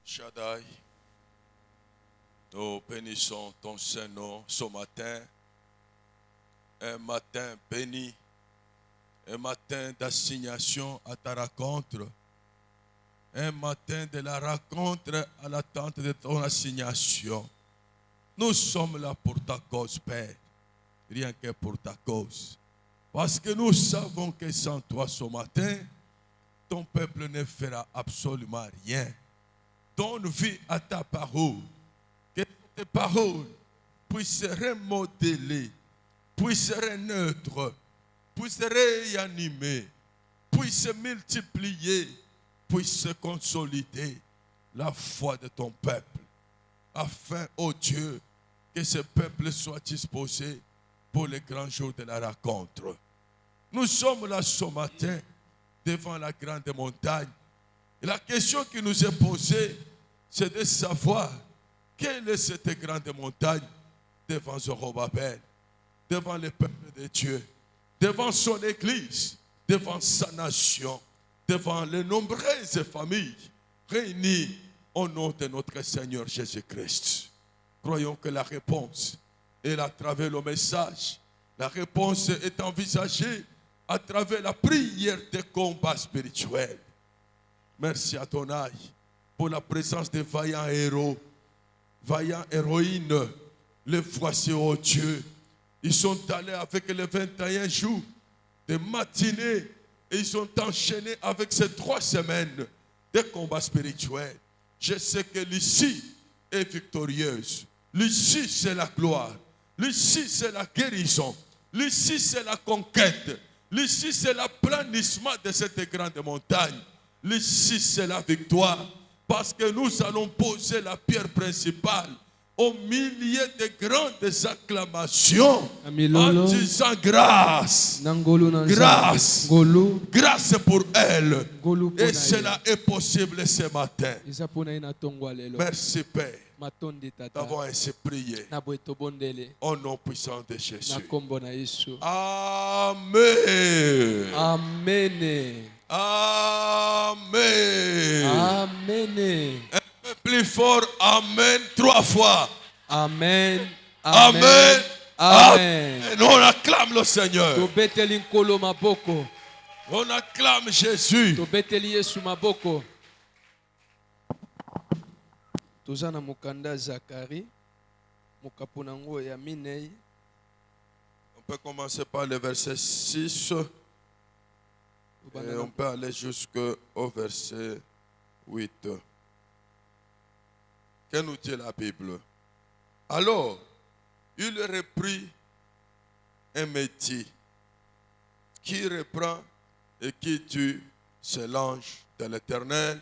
Shaddai, nous bénissons ton Saint-Nom ce matin, un matin béni, un matin d'assignation à ta rencontre, un matin de la rencontre à l'attente de ton assignation. Nous sommes là pour ta cause, Père, rien que pour ta cause. Parce que nous savons que sans toi ce matin, ton peuple ne fera absolument rien. Donne vie à ta parole, que tes paroles puissent remodeler, puissent reneutre, puissent réanimer, puissent multiplier, puissent consolider la foi de ton peuple, afin, ô Dieu, que ce peuple soit disposé pour les grands jours de la rencontre. Nous sommes là ce matin devant la grande montagne. Et la question qui nous est posée, c'est de savoir quelle est cette grande montagne devant Zorobabel, devant le peuple de Dieu, devant son église, devant sa nation, devant les nombreuses familles réunies au nom de notre Seigneur Jésus-Christ. Croyons que la réponse est à travers le message. La réponse est envisagée à travers la prière des combats spirituels. Merci à ton âge pour la présence des vaillants héros, vaillants héroïnes. Les voici, oh Dieu. Ils sont allés avec les 21 jours de matinée et ils sont enchaînés avec ces 3 semaines de combats spirituels. Je sais que l'issue est victorieuse. L'issue, c'est la gloire. L'issue, c'est la guérison. L'issue, c'est la conquête. L'issue, c'est l'aplanissement de cette grande montagne. L'issue, c'est la victoire. Parce que nous allons poser la pierre principale au milieu de grandes acclamations en disant grâce, grâce, grâce pour elle. Et cela est possible ce matin. Merci Père d'avoir ainsi prié au nom puissant de Jésus. Amen. Amen. Amen. Amen. Un peu plus fort, Amen, 3 fois. Amen. Amen. Amen. Amen. On acclame le Seigneur. Tobeteli nkolo maboko. On acclame Jésus. Tobeteli Yesu maboko. Tozana mukanda Zakari. Mukapunango ya minei. On peut commencer par le verset 6. Et on peut aller jusqu'au verset 8. Que nous dit la Bible? Alors, il reprit un métier qui reprend et qui tue ce l'ange de l'Éternel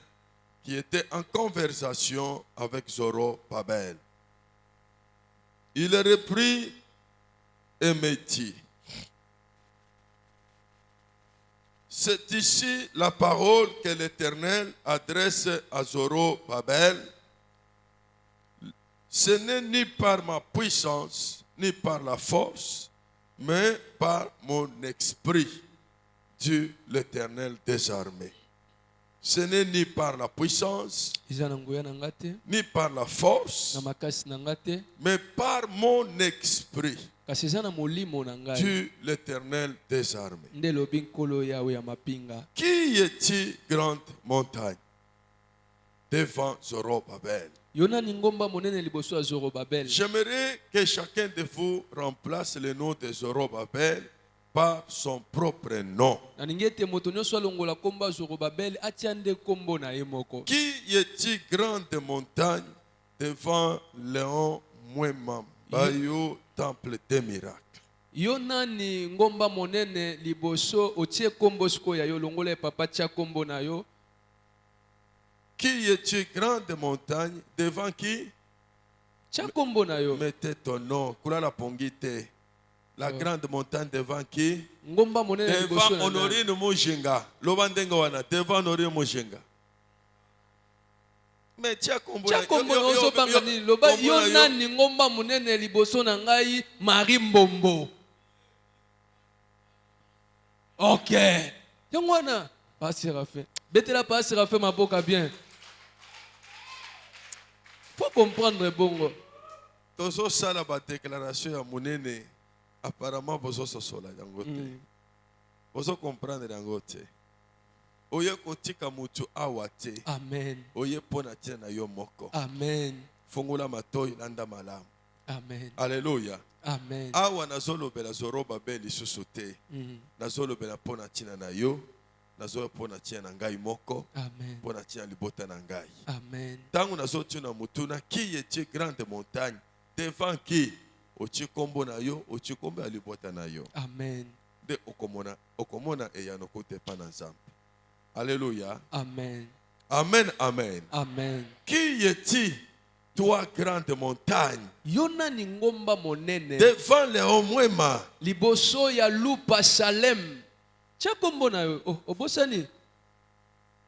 qui était en conversation avec Zorobabel. Il reprit un métier. C'est ici la parole que l'Éternel adresse à Zorobabel. Ce n'est ni par ma puissance, ni par la force, mais par mon esprit, dit l'Éternel des armées. Ce n'est ni par la puissance, ni par la force, mais par mon esprit, dit l'Éternel des armées. Qui est-il grande montagne devant Zorobabel? J'aimerais que chacun de vous remplace le nom de Zorobabel par son propre nom. Qui est-il grande montagne devant Léon Mouema Bayo temple des miracles? Yonani ngomba monene liboso otie kombo siko ya yo longola papa tia kombo na yo. Qui est-il grande montagne devant qui? Tia kombo na yo. Mettez ton nom. Kula la pongite. La grande montagne devant qui? Ngomba monene liboso devant Honorine Mujinga. Lobandenga wana devant Honorine Mujinga. Mais tia kombo na yo bangani loba yonani ngomba monene liboso na ngai Marie Mbombo. Ok. Yongwana. Pas Séraphin. Betela pas Séraphin ma boca bien. Faut comprendre bongo. Tozo sala ba déclaration ya monene. Apparemment bozo sosola yango te. Bozo comprendre yango te. Oye kotika mutu awa te. Amen. Oye pona tina na yo moko. Amen. Fongola matoi landa malamu. Amen. Alléluia. Amen. Awa nazolobela zoroba be lisusu te. Nazolobela pona tina na yo. Nazolo pona tina na ngai moko. Amen. Pona tina libota na ngai. Amen. Tango nazotina mutuna qui est grande montagne devant qui ochi kombo na yo ochi kombo ya libota na yo. Amen. De okomona eyano kote pa na Nzambe. Alléluia. Amen. Amen, amen. Amen. Qui est-il, toi grande montagne, Yona ni ngomba monene. devant les omwema? Liboso ya lupa Salem. Tia kombo na yo. Obosani.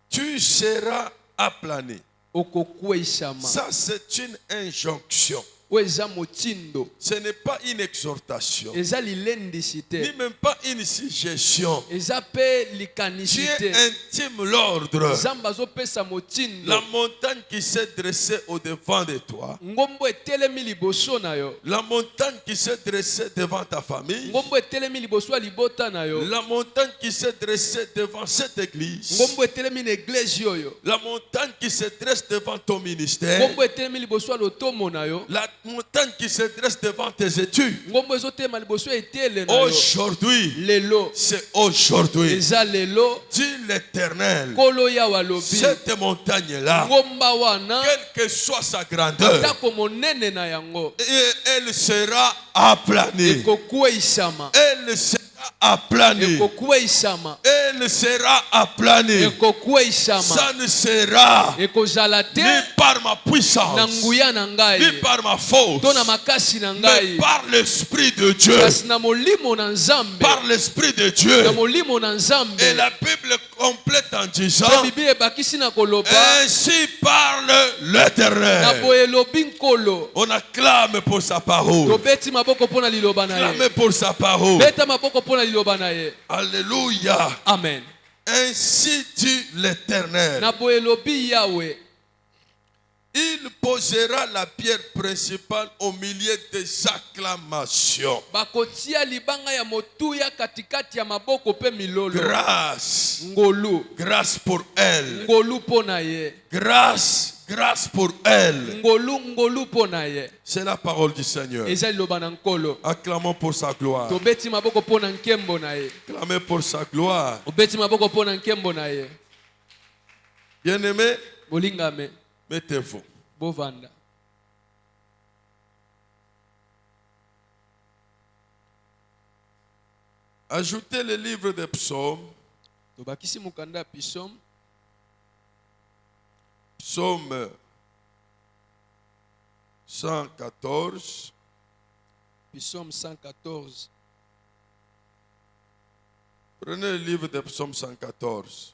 Tu seras aplani. Okokweisama. Ça, c'est une injonction. Weza motindo. Ce n'est pas une exhortation, Eza ni lilendisite. même pas une suggestion. Eza pe Tu likanisite. intime l'ordre. Zamba zo pesa motindo. La montagne qui s'est dressée au devant de toi, Ngombo etelemi liboso na yo. la montagne qui s'est dressée devant ta famille, Ngombo etelemi liboso ya libota na yo. la montagne qui s'est dressée devant cette église, Ngombo etelemi na église yoyo. la montagne qui se dresse devant ton ministère, Ngombo etelemi liboso ya lotomo na yo. la montagne qui se dresse devant tes études. Ngombo ezotema liboso ya etele na yo. Aujourd'hui, Lelo. c'est aujourd'hui, Eza lelo. dit l'Éternel, Kolo ya walobi. cette montagne-là, Ngomba wana. quelle que soit sa grandeur, Atako monene na yango. et elle sera aplanie. Ekokweisama. Elle sera aplanie. Ekokweisama. Elle sera aplanie. Ekokweisama. Ça ne sera Ekozala te ni par ma na puissance, nguya na ni ngai. par ma force, To na makasi na mais ngai. par l'Esprit de Dieu. Kasi na molimo na Nzambe. Par l'Esprit de Dieu. Na molimo na Nzambe. Et la Bible complète en disant, Pe Bible ebakisi na koloba. ainsi parle l'Éternel. Na boye lobi nkolo. On acclame pour sa parole. Tobeti maboko pona liloba na ye. Acclame pour sa parole. Beta maboko pona liloba na ye. Alléluia. Amen. Ainsi dit l'Éternel. Na boye lobi Yahweh. Il posera la pierre principale au milieu des acclamations. Bakotia libanga ya motuya katikati ya maboko pe milolo. Grâce. Ngolu. Grâce pour elle. Ngolu pona ye. Grâce. Grâce pour elle. Ngolu pona ye. C'est la parole du Seigneur. Eza liloba na nkolo. Acclamons pour sa gloire. Tobeti maboko pona nkembo na ye. Acclamez pour sa gloire. Obeti maboko pona nkembo na ye. Bien-aimés, Bolingame. mettez-vous. Bovanda. Ajoutez le livre des psaumes. Tobakisi mukanda pisom. Psaume 114. Psaume 114. Prenez le livre des psaumes 114.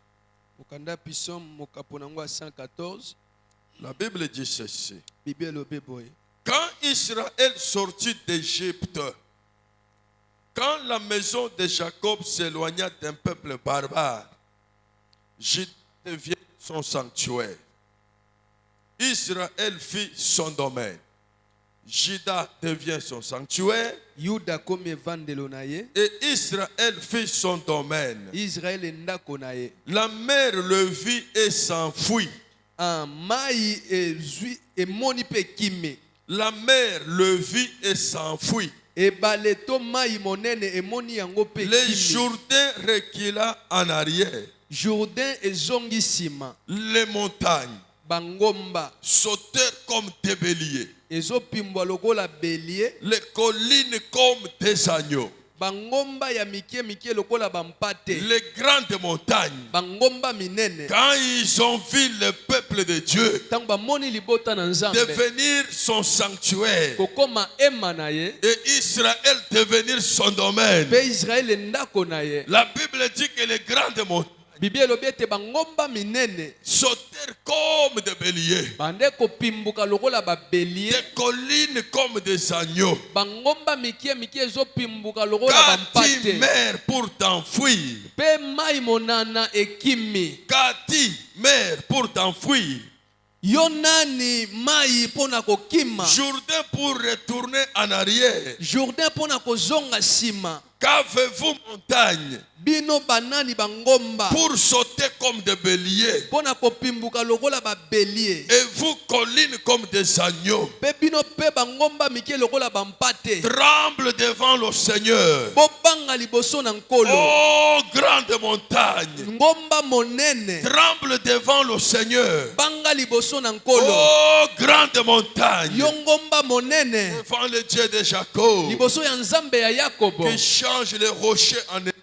Mukanda pisom mukaponangwa 114. La Bible dit ceci. Bible obeboy. Quand Israël sortit d'Égypte, quand la maison de Jacob s'éloigna d'un peuple barbare, Juda devient son sanctuaire. Israël fit son domaine. Juda devient son sanctuaire. Yuda comme vandelo na ye. Et Israël fit son domaine. Israël ndako na ye. La mer le vit et s'enfuit. Un mai ezui emoni pe kime. La mer le vit et s'enfuit. Et baleto mai monene emoni yango pe Le kime. Jourdain recula en arrière. Jourdain ezongi sima. Les montagnes Bangomba sautèrent comme des béliers. ezopimbwa lokola bélier. Les collines comme des agneaux. Bangomba ya mikie mikie lokola bampate. Les grandes montagnes, Bangomba minene. quand ils ont vu le peuple de Dieu Tango bamoni libota na Nzambe. devenir son sanctuaire Kokoma ema na ye. et Israël devenir son domaine, Pe Israël ndako na ye. la Bible dit que les grandes montagnes Bible elobi ete bangomba minene sautèrent montagnes comme des béliers, bandeko pimbuka lokola ba bélier, des collines comme des agneaux. bangomba mikie mikie zo pimbuka lokola ba Quand tu mpate, meurs pour t'enfuir, pe mai monana ekimi. quand tu meurs pour t'enfuir, Yo nani mai pona kokima, Jourdain pour retourner en arrière, Jourdain pona kozonga sima. qu'avez-vous montagne Bino banani bangomba pour sauter comme des béliers, pona kopimbuka lokola ba bélier, et vous collines comme des agneaux? pe bino pe bangomba mikie lokola ba mpate. Tremble devant le Seigneur, Bobanga liboso na nkolo, oh grande montagne. ngomba monene, Tremble devant le Seigneur, banga liboso na nkolo, oh grande montagne. yo ngomba monene Devant le Dieu de Jacob, liboso ya nzambe ya Yakobo, qui change les rochers en étangs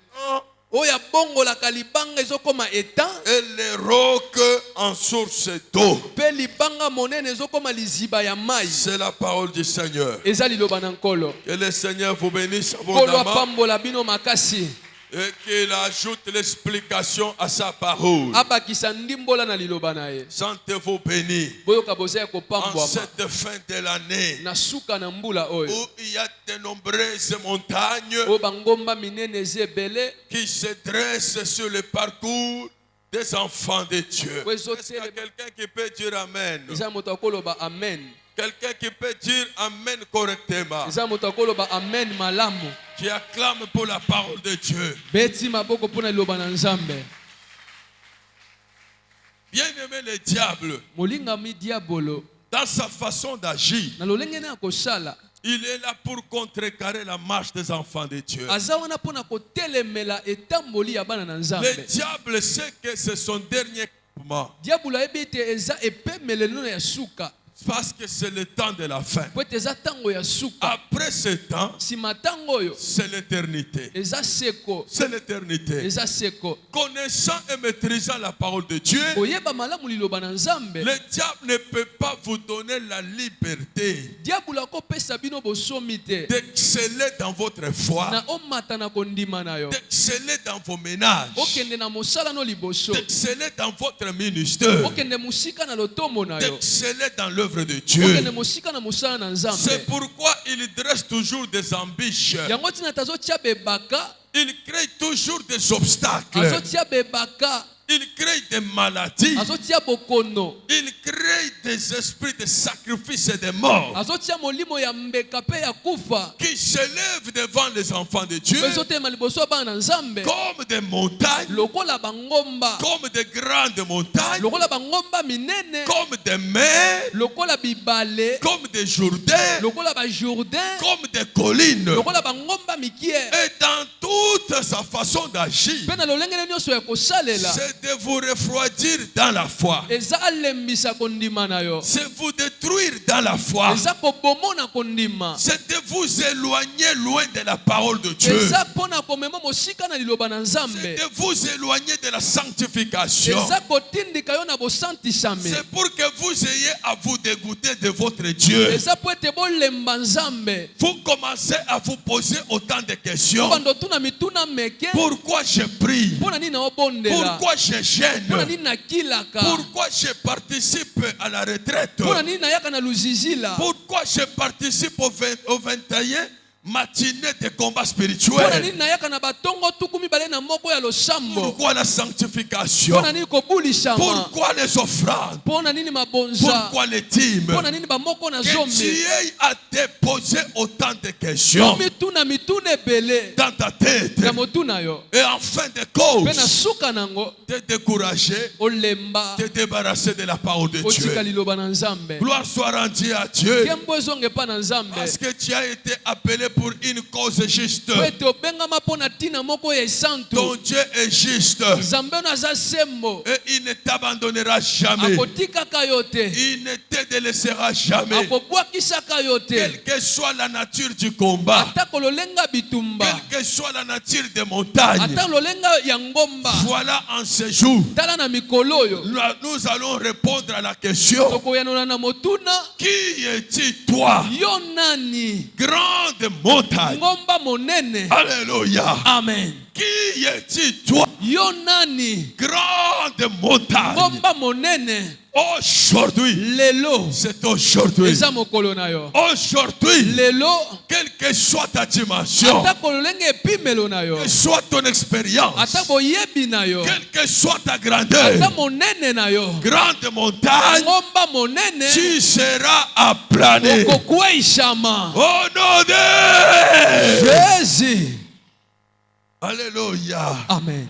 oyo abongolaka libanga ezokoma etan, et les rocs en source d'eau. pe libanga monene ezokoma liziba ya mai. C'est la parole du Seigneur. Eza liloba na nkolo, Que le Seigneur vous bénisse nkolo abondamment apambola bino makasi, et qu'il ajoute l'explication à sa parole. abakisa ndimbola na liloba na ye. Sentez-vous bénis Boyoka boza ya en kopambwama cette fin de l'année na suka na mbula oyo, où il y a de nombreuses montagnes oyo bangomba minene eza ebele qui se dressent sur le parcours des enfants de Dieu. Oui, Est-ce qu'il y a quelqu'un qui peut dire Amen? eza moto akoloba amen, Quelqu'un qui peut dire Amen correctement, eza moto akoloba amen malamu, qui acclame pour la parole de Dieu. beti maboko mpona liloba na nzambe. Bien-aimé, le diable, Molingami diabolo dans sa façon d'agir, na lolenge na kosala, il est là pour contrecarrer la marche des enfants de Dieu. aza wana mpona kotelemela etamboli ya bana na Le nzambe. diable sait que c'est son dernier moment, Diabolo ayebi ete eza epemelelo ya suka, parce que c'est le temps de la fin. po ete eza ntango ya suka. Après ce temps, Nsima ntango oyo c'est l'éternité. eza seko, C'est l'éternité. eza seko. Connaissant et maîtrisant la parole de Dieu, Koyeba malamu liloba na nzambe, le diable ne peut pas vous donner la liberté diabolo akopesa bino bosomi te d'exceller dans votre foi, na omata na kondima na yo, d'exceller dans vos ménages, okende na mosala no liboso, d'exceller dans votre ministère, okende mosika na lotomo na yo, d'exceller dans l'œuvre de Dieu. okende mosika na mosala na nzambe. C'est pourquoi il dresse toujours des embûches. Yango tina tazotia bebaka, Il crée toujours des obstacles. azotia bebaka, Il crée des maladies. azotia bokono, Il crée des esprits de sacrifice et de mort azotia molimo ya mbeka pe ya kufa, qui s'élèvent devant les enfants de Dieu pe ezotema liboso ya bana na nzambe comme des montagnes, lokola bangomba, comme des grandes montagnes, lokola bangomba minene, comme des mers, lokola bibale, comme des Jourdains, lokola bajourdain, comme des collines. lokola bangomba mikie. Et dans toute sa façon d'agir, Pe na lolengele nyonso ya kosalela, c'est de vous refroidir dans la foi. eza alembisa kondima na yo, C'est vous détruire dans la foi. eza kobomona kondima, C'est de vous éloigner loin de la parole de Dieu. eza mpona komema mosika na liloba na C'est nzambe, de vous éloigner de la sanctification. eza kotindika yo na bosantisame, C'est pour que vous ayez à vous dégoûter de votre Dieu. eza po ete bolemba nzambe, Vous commencez à vous poser autant de questions. bando tuna mituna meke, Pourquoi je prie? mpona nini naobondela, Pourquoi je mpona gêne? nini nakilaka, Pourquoi je participe à la retraite? mpona nini nayaka na luzizila, Pourquoi je participe au 21 matinée de combat mpona spirituel? nini nayaka na batongo tuku mibale na moko ya losambo, Pourquoi la sanctification? mpona nini kobulisama, Pourquoi les offrandes? mpona nini mabonza, Pourquoi les dîmes? mpona nini bamoko na Que zomi. Dieu a déposé autant de questions mituna mituna ebele dans ta tête. na motuna yo, Et en fin de pe na cause, suka nango te décourager, olemba, te débarrasser de la parole de otika Dieu. liloba na nzambe, Gloire soit rendue à Dieu. kembo ezonge pa na nzambe, Parce que tu as été appelé pour une cause juste. po ete obengama mpo na ntina moko ya Ton esantu. Dieu est juste. Nzambe ono aza sembo, Et il ne t'abandonnera jamais. akotikaka yo te, Il ne te délaissera jamais. akobwakisaka yo te, Quelle que soit la nature du combat, atako lolenga bitumba, quelle que soit la nature des montagnes, ata lolenga ya ngomba, voilà en ce jour, tala na mikolo oyo nous allons répondre à la question: tokoyanona na motuna, qui es-tu, toi, yo nani, grande montagne? ngomba monene. Alléluia. Amen. Qui es-tu, toi, Yo nani? grande montagne? Ngomba monene. Aujourd'hui, Lelo. c'est aujourd'hui. Eza mokolo na yo. Aujourd'hui, Lelo. quelle que soit ta dimension, Ata kololenge epimelo na yo. quelle que soit ton expérience, Ata boyebi na yo. quelle que soit ta grandeur, Ata monene na yo. grande montagne, Ngomba monene. tu seras aplané. Okokweishama. Au nom de Jésus. Alléluia. Amen.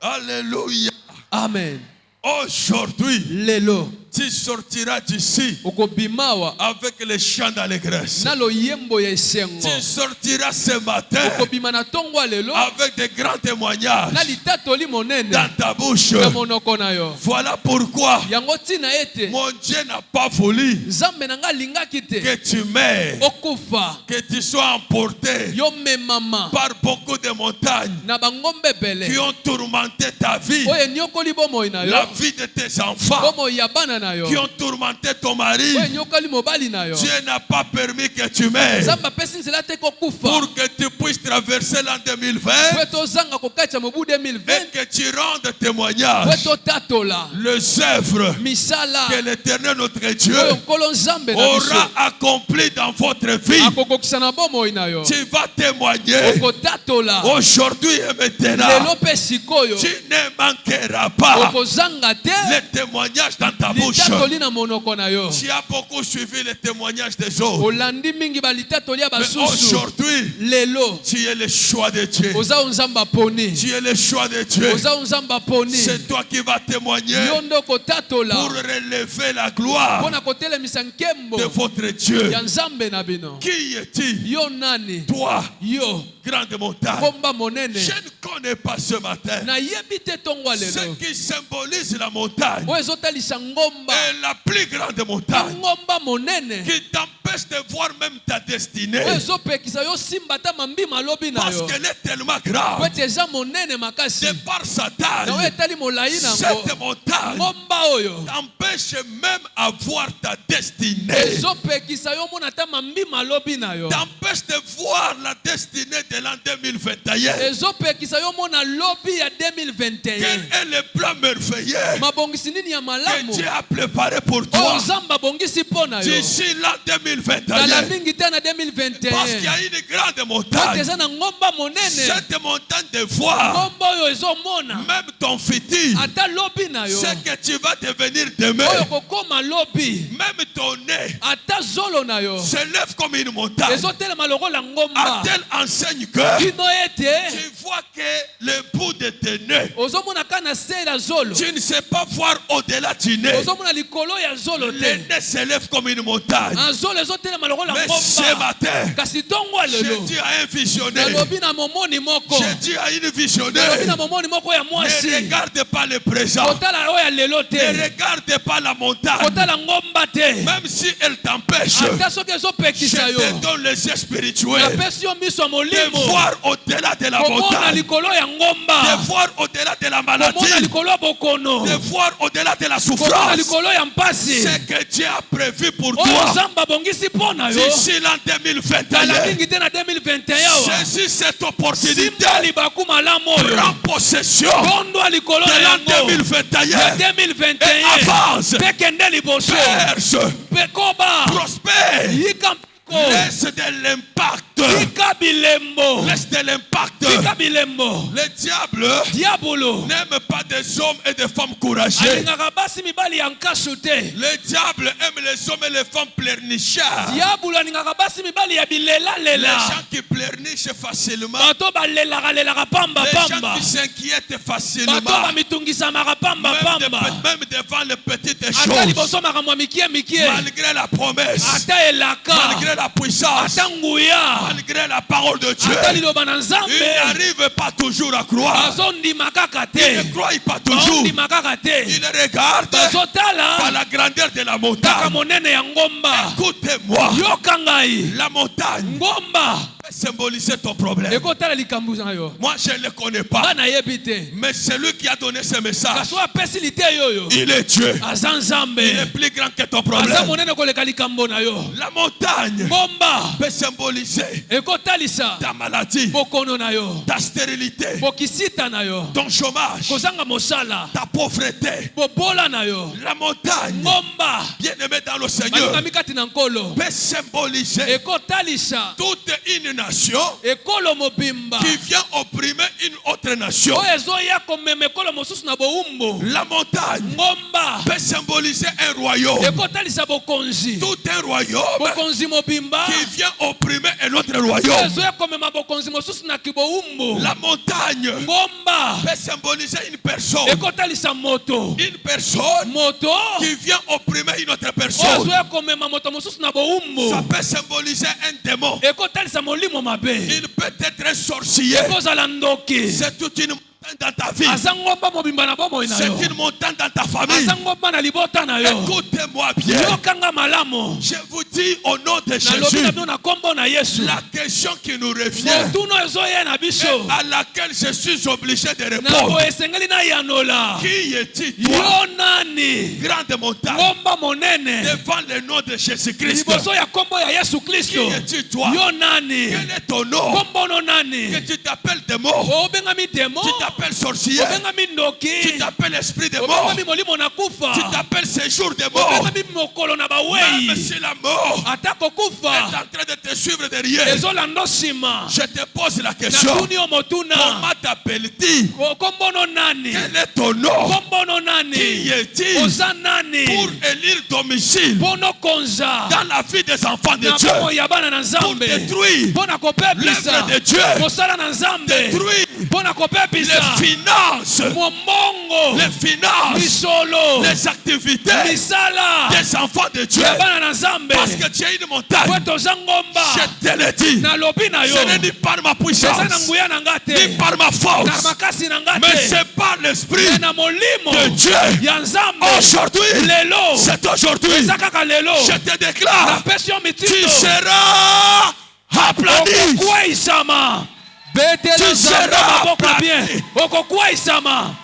Alléluia. Amen. Aujourd'hui, Lelo. tu sortiras d'ici Okobimawa. avec les chants d'allégresse. Na lo yembo ya esengo. Tu sortiras ce matin Okobima na tongwa lelo. avec des grands témoignages Na litatoli monene. dans ta bouche. Na monoko na yo. Voilà pourquoi Yango tina ete. mon Dieu n'a pas voulu Nzambe na nga lingaki te. que tu meurs, Okufa. que tu sois emporté Yo memama. par beaucoup de montagnes Na bangombe bele. qui ont tourmenté ta vie, Oye nyokoli bomoi na yo. la vie de tes enfants, Bomoi ya bana na yo. qui ont tourmenté ton mari. Oye nyokoli mobali na yo. Dieu n'a pas permis que tu meurs Nzambe apesi nzela te kokufa. pour que tu puisses traverser l'an 2020 Po tozanga kokatya mobu et 2020. que tu rendes Po témoignage totatola. les œuvres Misala. que l'Éternel notre Dieu Oyo nkolo nzambe na biso. aura accompli dans votre vie. Akokokisa na bomoi na yo. Tu vas témoigner Okotatola. aujourd'hui et maintenant. Lelo pe sikoyo. Tu ne manqueras pas Okozanga te. les témoignages dans ta bouche. Litatoli na monoko na yo. Tu as beaucoup suivi les témoignages des autres. Olandi mingi balitatoli ya Mais basusu. aujourd'hui, Lelo. tu es le choix de Dieu. Oza nzamba poni. Tu es le choix de Dieu. Oza nzamba poni. C'est toi qui vas témoigner Yo ndo kotatola. pour relever la gloire Pona kotelemisa nkembo de votre Dieu. ya nzambe na bino. Qui es-tu? Yo nani? Toi, Yo. grande montagne. Ngomba monene. Je ne connais pas ce matin Na yebi te tongwa ce lelo. qui symbolise la montagne Oyo ezotalisa ngomba. est la plus grande montagne Ngomba monene. qui t'empêche de voir même ta destinée Oyo ezopekisa yo simba ta mambima alobi na parce yo. qu'elle est tellement Po grande. ete eza monene makasi. De par sa Na oyo taille, etali molai nango. cette montagne Ngomba oyo. t'empêche même à voir ta destinée. Ezopekisa yo mona ta mambima alobi na yo. T'empêche de voir la destinée de l'an 2021. Ezopekisa yo mona lobi ya Quel 2021. est le plan merveilleux Mabongisi nini ya que malamu. Dieu a préparé pour Oyo toi nzambe abongisi mpo na yo. d'ici l'an Kala 2021? mingi te na 2021. Parce qu'il y a une grande Pote montagne. eza na ngomba monene. Cette montagne de voir Ngomba oyo ezomona. même ton futur, Ata lobi na yo. ce que tu vas devenir demain, Oyo kokoma lobi. même ton nez Ata zolo na yo. se lève comme une montagne. Ezotelema lokola À ngomba. telle enseigne que Kino ete. tu vois que le bout de tes nez, Ozomona kana se ya zolo. tu ne sais pas voir au-delà du nez. Ozomona likolo ya zolo Le te. nez se lève comme une montagne. En zolo ezotelema lokola Mais ce ngomba. matin, Kasi tongo j'ai lelo. dit à un visionnaire, Nalobi na momoni moko. j'ai dit à une Nalobi visionnaire, na momoni moko ya ne mwasi. regarde pas le présent, Kotala oyo ya lelo ne te. regarde pas la montagne, Kotala ngomba te. même si elle t'empêche. Ata soki Je ezopekisa yo. te donne les yeux spirituels Napesi yo miso ya de molimo. voir au-delà de la Komona montagne, likolo ya ngomba. de voir au-delà de la Komona maladie, likolo ya bokono. de voir au-delà de la Komona souffrance. likolo ya mpasi. Ce que Dieu a prévu pour Oyo toi nzambe abongisi mpo na yo. d'ici l'an Kala 2021. mingi te na 2021 wa. Saisis cette opportunité. Simba libaku malamu oyo. Prends possession Bondwa likolo de na l'an yango. 2021 Ya et 2021. avance, Pe kende liboso. perce, Pe koba. prospère, Yika mpiko. laisse de l'impact, Yika bilembo. laisse de l'impact. Yika bilembo. Le diable Diabolo. n'aime pas des hommes et des femmes courageux. Alingaka basi mibali ya nkasu te. Le diable aime les hommes et les femmes pleurnichards. Diabolo alingaka basi mibali ya Les bilela-lela. gens qui pleurnichent facilement. Bato balelaka pamba Les gens pamba. qui s'inquiètent Bato facilement. bamitungisamaka pamba pamba. Même devant les petites Ata choses. liboso makambo ya mikie mikie. Malgré la promesse. Ata elaka. Malgré la puissance. Ata nguya. Malgré la parole de Dieu. Ata liloba na Il nzambe. n'arrive pas toujours à croire. Bazondima kaka Il te. ne croit pas toujours. Bazondima kaka te. Il regarde par Bazotala. la grandeur de la Kaka montagne. monene ya ngomba. Écoutez-moi. Yoka ngai. La montagne Ngomba. symboliser ton problème. ekotala likambo na yo Moi, je ne le connais pas. nga nayebi te Mais celui qui a donné ce message, kaso apesi lite yoyo il est Dieu. aza nzambe Il est plus grand que ton aza problème. monene koleka likambo na yo La montagne ngomba peut symboliser ekotalisa ta maladie, bokono na yo ta stérilité, bokisita na yo ton chômage, kozanga mosala ta pauvreté. bobola na yo La montagne, ngomba bien-aimé dans le Seigneur, balingami kati na nkolo peut symboliser ekotalisa toute une nation ekolo mobimba qui vient opprimer une autre nation. oyo ezoya komema ekolo mosusu na bowumbu La montagne ngomba peut symboliser un royaume. ekotalisa bokonzi Tout un royaume bokonzi mobimba qui vient opprimer un autre oyo royaume. ezoya komema bokonzi mosusu na kibowumbu La montagne ngomba peut symboliser une personne. ekotalisa moto Une personne moto qui vient opprimer une autre oyo personne. ezoya komema moto mosusu na bowumbu Ça peut symboliser un démon. ekotalisa molimo mabe Il peut être un sorcier. ekozala ndoki C'est toute une montagne dans ta vie. aza ngomba mobimba na bomoi na yo C'est une montagne dans ta famille. aza ngomba na libota na yo Écoutez-moi bien. yokanga malamu Je vous dis au nom de nalobi Jésus, na bino na kombo na yesu la question qui nous revient, motuno ezoya na biso à laquelle je suis obligé de na répondre. boye esengeli nayanola Qui es-tu, toi, yo nani grande montagne, ngomba monene devant le nom de Jésus-Christ? liboso ya kombo ya yesu Qui kristo es-tu, toi? yo nani Quel est ton nom? kombo no nani Que tu t'appelles démon, obengami demo tu t'appelles sorcier, obengami ndoki tu t'appelles esprit de mort, obengami molimo na kufa tu t'appelles séjour de mort. obengami mokolo na bawei Même si la mort ata est kokufa en train de te suivre derrière, ezolanda nsima je te pose la question. natuni yo motuna Comment t'appelles-tu? kombo no nani Quel est ton nom? kombo no Qui nani es-tu oza nani pour élire domicile mpo nokonza dans la vie des enfants de na Dieu, bomoi ya bana na pour nzambe détruire mpo na kopepisa l'œuvre de Dieu, mosala na nzambe détruire mpo na kopepisa les finances, mombongo les finances, misolo les activités misala des enfants de Dieu. ya bana na nzambe Parce que tu es une montagne. po toza ngomba Je te le dis. nalobi na yo Ce n'est ni par ma eza na puissance, nguya na nga ni te par ma na force, makasi na nga mais te c'est par l'esprit me na molimo de Dieu. ya nzambe Aujourd'hui, lelo c'est aujourd'hui. eza kaka lelo Je te déclare, napesi yo tu mitindo seras aplani. okokwaisama betela Tu nzambe seras maboko aplani. bien okokwaisama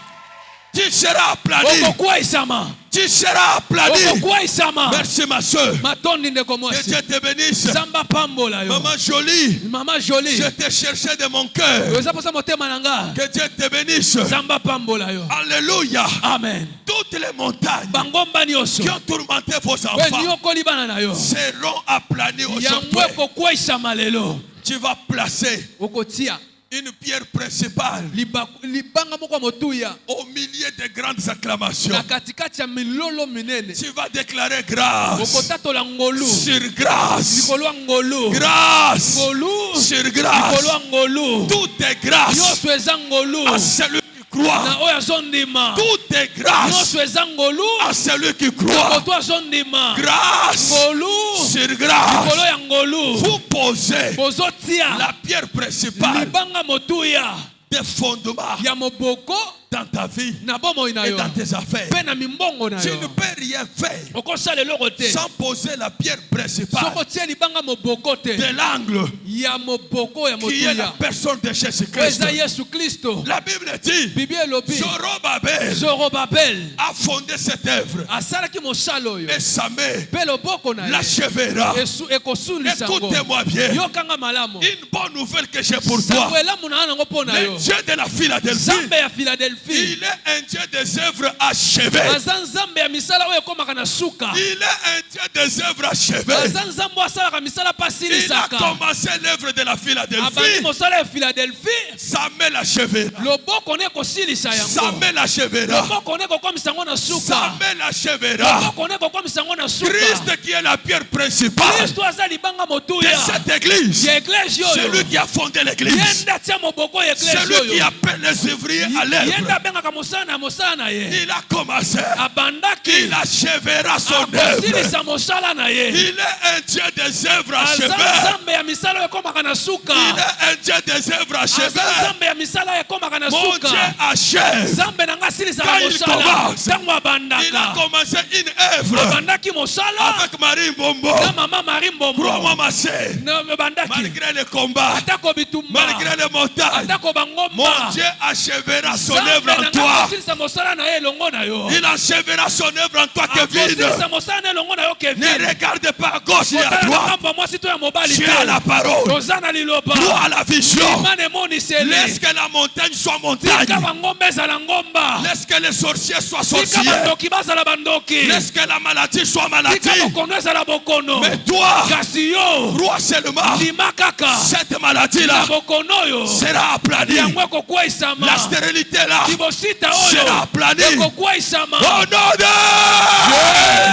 Tu seras aplani. okokwaisama Tu seras aplani. okokwaisama Merci ma soeur. matondi ndeko Que mwasi Dieu te bénisse. nzambe pambola yo Maman jolie, mama joli je te cherchais de mon cœur. oza mposa motema na nga Que Dieu te bénisse. nzambe pambola yo Alléluia. amen Toutes les montagnes bangomba nyonso qui ont tourmenté vos oyo enfants niokoli bana na yo seront aplanies yango aujourd'hui. ekokwaisama lelo Tu vas placer okotia une pierre principale libanga moko ya motuya au milieu de grandes acclamations. na katikati ya milolo minene Tu vas déclarer grâce okotatola ngolu sur grâce. likolo ya ngolu Grâce ngolu sur likolo grâce. ya ngolu Tout est grâce nyonso eza ngolu à celui qui croit. na oyo azondima Tout est grâce nyonso eza ngolu à celui qui na croit. moto azondima Grâce ngolu sur likolo grâce. ya ngolu Vous posez bozotia la pierre principale libanga motuya des fondements ya moboko dans ta vie na bomoi na et yo dans tes affaires. mpe na mimbongo na Tu ne yo peux rien faire okosala eloko te sans poser la pierre principale soko otie libanga moboko te de l'angle ya moboko ya qui est la motuya personne de oyo Jésus-Christ. eza yesu kristo La Bible dit, bibi elobi Zorobabel zorobabel a fondé cette œuvre asalaki mosala oyo et sa main mpe loboko na ye l'achèvera. ekosulisa yango Écoutez-moi bien. yokanga malamu Une bonne nouvelle que j'ai pour sango toi. elamu na yango mpo na yo Le Dieu de la Philadelphie, nzambe ya philadelphie il est un Dieu des œuvres achevées. aza nzambe ya misala oyo ekomaka na suka Il est un Dieu des œuvres achevées. aza nzambe oyo asalaka misala mpo Il a asilisaka commencé l'œuvre de la abandi Philadelphie. mosala ya philadelphie Sa main l'achèvera. loboko ne ekosilisa Sa yango main l'achèvera. loboko ne ekokomisa yango na Sa suka main l'achèvera. loboko ne ekokomisa yango na suka Christ qui est la pierre principale kristo aza libanga de motuya cette église. ya eglise oyo Celui qui a fondé ye l'église. nde atia moboko ya eglise Celui qui oyo appelle les ouvriers à ye nde l'œuvre. il a commencé, il achèvera son œuvre. Il est un Dieu des œuvres achevées. Il est un Dieu des œuvres achevées. Mon Dieu achève. Quand il commence, il a commencé une œuvre avec Marie Mbombo. Crois-moi ma sœur, malgré les combats, malgré les montagnes, mon Dieu achèvera son œuvre en toi. Il achèvera son œuvre en toi, Kevin. Ne regarde pas à gauche et à droite. Tu as la parole. Tu as la vision. Laisse que la montagne soit montagne. Laisse que les sorciers soient sorciers. Laisse que la maladie soit maladie. Mais toi, crois seulement, cette maladie-là sera aplanie. La stérilité-là sera aplanie. Au nom de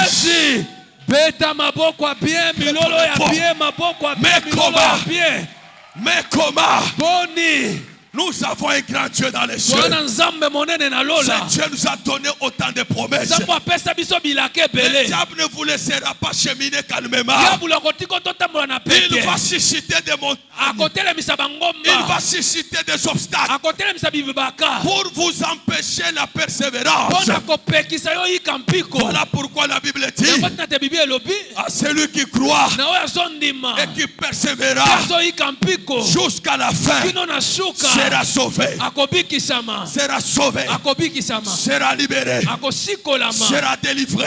Jésus. Beta maboko ya bien, milolo ya bien, maboko ya bien, milolo ya bien. Mais comment? Boni. Nous avons un grand Dieu dans les cieux. Ce Dieu nous a donné autant de promesses. Le diable ne vous laissera pas cheminer calmement. Il va susciter des montagnes. Il va susciter des obstacles pour vous empêcher la persévérance. Voilà pourquoi la Bible dit à celui qui croit et qui persévérera jusqu'à la fin sera sauvé, sera sauvé, sera libéré, sera délivré.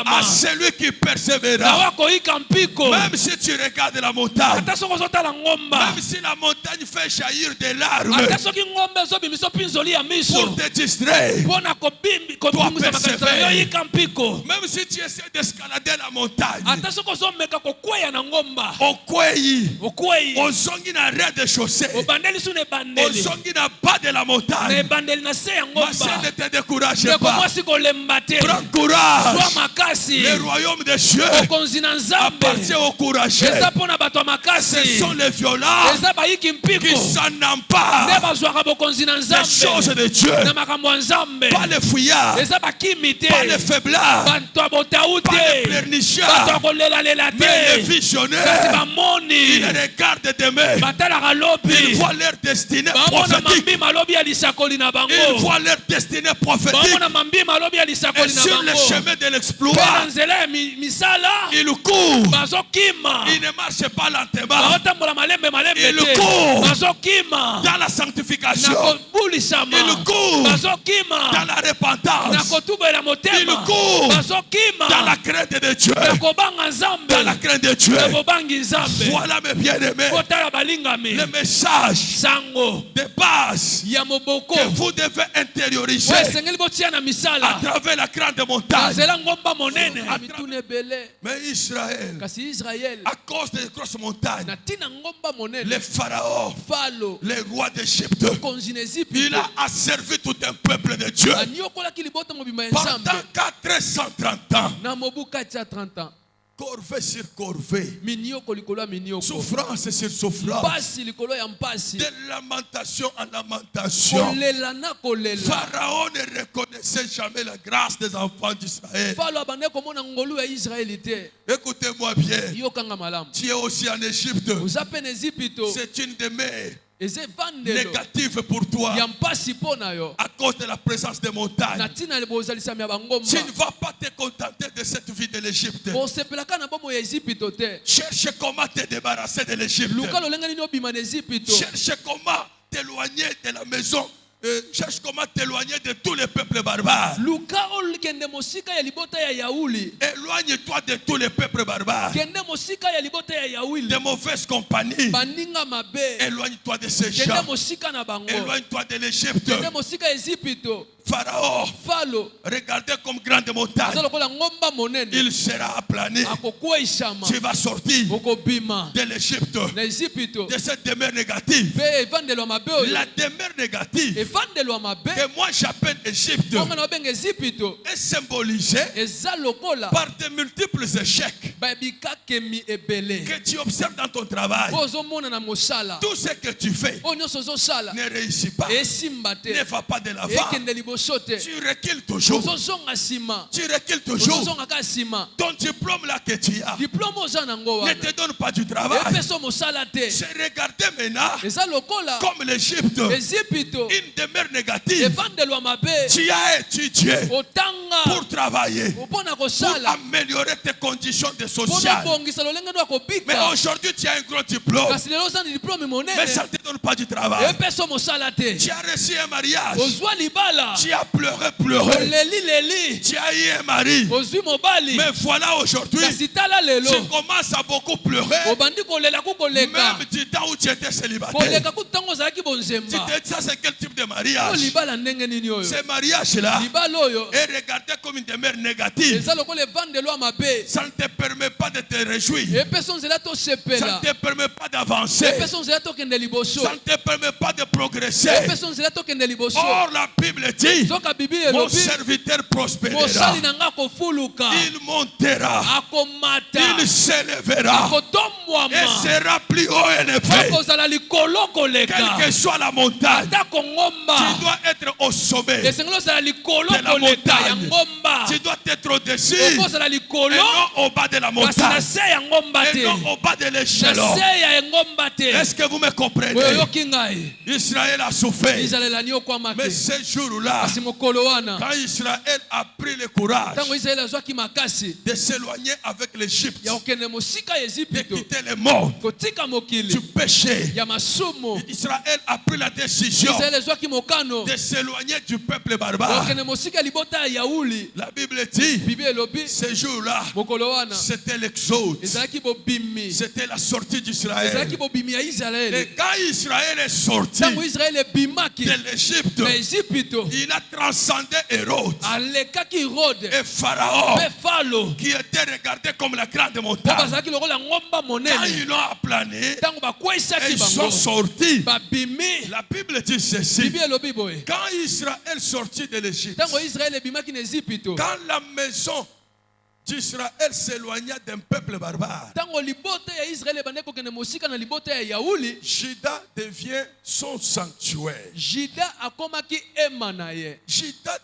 À celui qui persévérera, même si tu regardes la montagne, même si la montagne fait jaillir des larmes pour te distraire, toi persévère. Même si tu essaies d'escalader la montagne, ozongi na rez-de-chaussée, ozongi na bas de la montagne, ma sœur, ne te décourage pas. Prends courage. Le royaume des cieux appartient aux courageux. Ce sont les violents qui s'en emparent des choses de Dieu, pas les fouillards, pas les faiblards, pas les pleurnichards, mais les visionnaires. Ils regardent demain, ils voient leur destinée prophétique. Ils voient leur destinée prophétique. Et sur le chemin de l'exploit, ils courent. Ils ne marchent pas lentement. Ils courent dans la sanctification. Ils courent dans la repentance. Ils courent dans la crainte de Dieu. Dans la crainte de Dieu. Voilà mes bien-aimés, le message de base que vous devez intérioriser à travers la grande montagne. Mais Israël, à cause des grosses montagnes, les pharaons, les rois d'Égypte, il a asservi tout un peuple de Dieu pendant 430 ans. Corvée sur corvée, souffrance sur souffrance, de lamentation en lamentation. Pharaon ne reconnaissait jamais la grâce des enfants d'Israël. Écoutez-moi bien, tu es aussi en Égypte. C'est une des mers négative pour toi à cause de la présence des montagnes. Tu ne vas pas te contenter de cette vie de l'Égypte. Cherche comment te débarrasser de l'Égypte. Cherche comment t'éloigner de la maison. Cherche comment t'éloigner de tous les peuples barbares. Éloigne-toi de tous les peuples barbares, de mauvaises compagnies. Éloigne-toi de ces gens. Éloigne-toi de l'Égypte. Pharaon, regardez comme grande montagne, il sera aplani. Tu vas sortir de l'Égypte, de cette demeure négative. La demeure négative que moi j'appelle Égypte est symbolisée par de multiples échecs. que tu observes dans ton travail, tout ce que tu fais ne réussit pas, ne va pas de l'avant. Tu recules toujours. Tu recules toujours. Ton diplôme là que tu as ne te donne pas du travail. C'est regarder maintenant comme l'Égypte, une demeure négative. Tu as étudié pour travailler, pour améliorer tes conditions de social. Mais aujourd'hui tu as un gros diplôme, mais ça ne te donne pas du travail. Tu as reçu un mariage, tu as pleuré. Tu as eu un mari, mais voilà aujourd'hui tu commences à beaucoup pleurer. Même du temps où tu étais célibataire. Tu te dis, ça c'est quel type de mariage? Ce mariage-là est regardé comme une demeure négative. Ça ne te permet pas de te réjouir. Ça ne te permet pas d'avancer. Ça ne te permet pas de progresser. Or la Bible dit, mon serviteur prospérera. Il montera. Il s'élèvera. Et sera plus haut élevé. Quelle que soit la montagne, tu dois être au sommet de la montagne. Tu dois être au-dessus et non au bas de la montagne. Et non au bas de l'échelon. Est-ce que vous me comprenez? Israël a souffert. Mais ce jour-là, quand Israël a pris le courage de s'éloigner avec l'Égypte, de quitter le monde du péché, Israël a pris la décision de s'éloigner du peuple barbare. La Bible dit, ce jour-là, c'était l'exode, c'était la sortie d'Israël. Et quand Israël est sorti de l'Égypte, il a transcendé Hérode et Pharaon, qui était regardé comme la grande montagne. Quand ils l'ont aplané, ils sont sortis. La Bible dit ceci: quand Israël sortit de l'Égypte, quand la maison d'Israël s'éloigna d'un peuple barbare, Juda devient son sanctuaire. Juda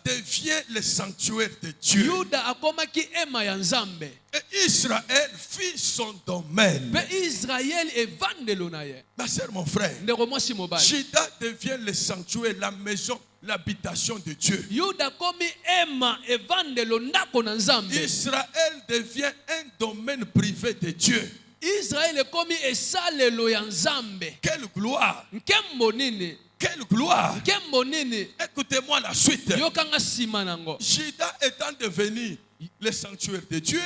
devient le sanctuaire de Dieu. Et Israël fit son domaine. Ma soeur, mon frère, Juda devient le sanctuaire, la maison, l'habitation de Dieu. Israël devient un domaine privé de Dieu. Quelle gloire! Quelle gloire! Écoutez-moi la suite. Juda étant devenu le sanctuaire de Dieu,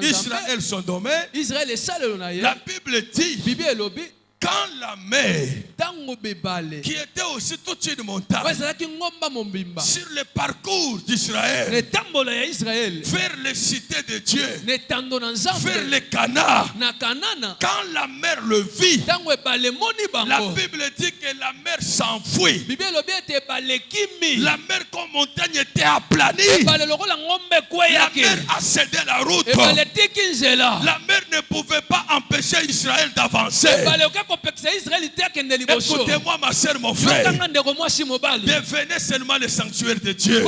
Israël son domaine, la Bible dit, quand la mer, qui était aussi toute une montagne, sur le parcours d'Israël, vers les cités de Dieu, vers les Canaan, quand la mer le vit, la Bible dit que la mer s'enfuit. La mer comme montagne était aplanie. La mer a cédé la route. La mer ne pouvait pas empêcher Israël d'avancer. Écoutez-moi, ma soeur, mon frère. Devenez seulement le sanctuaire de Dieu.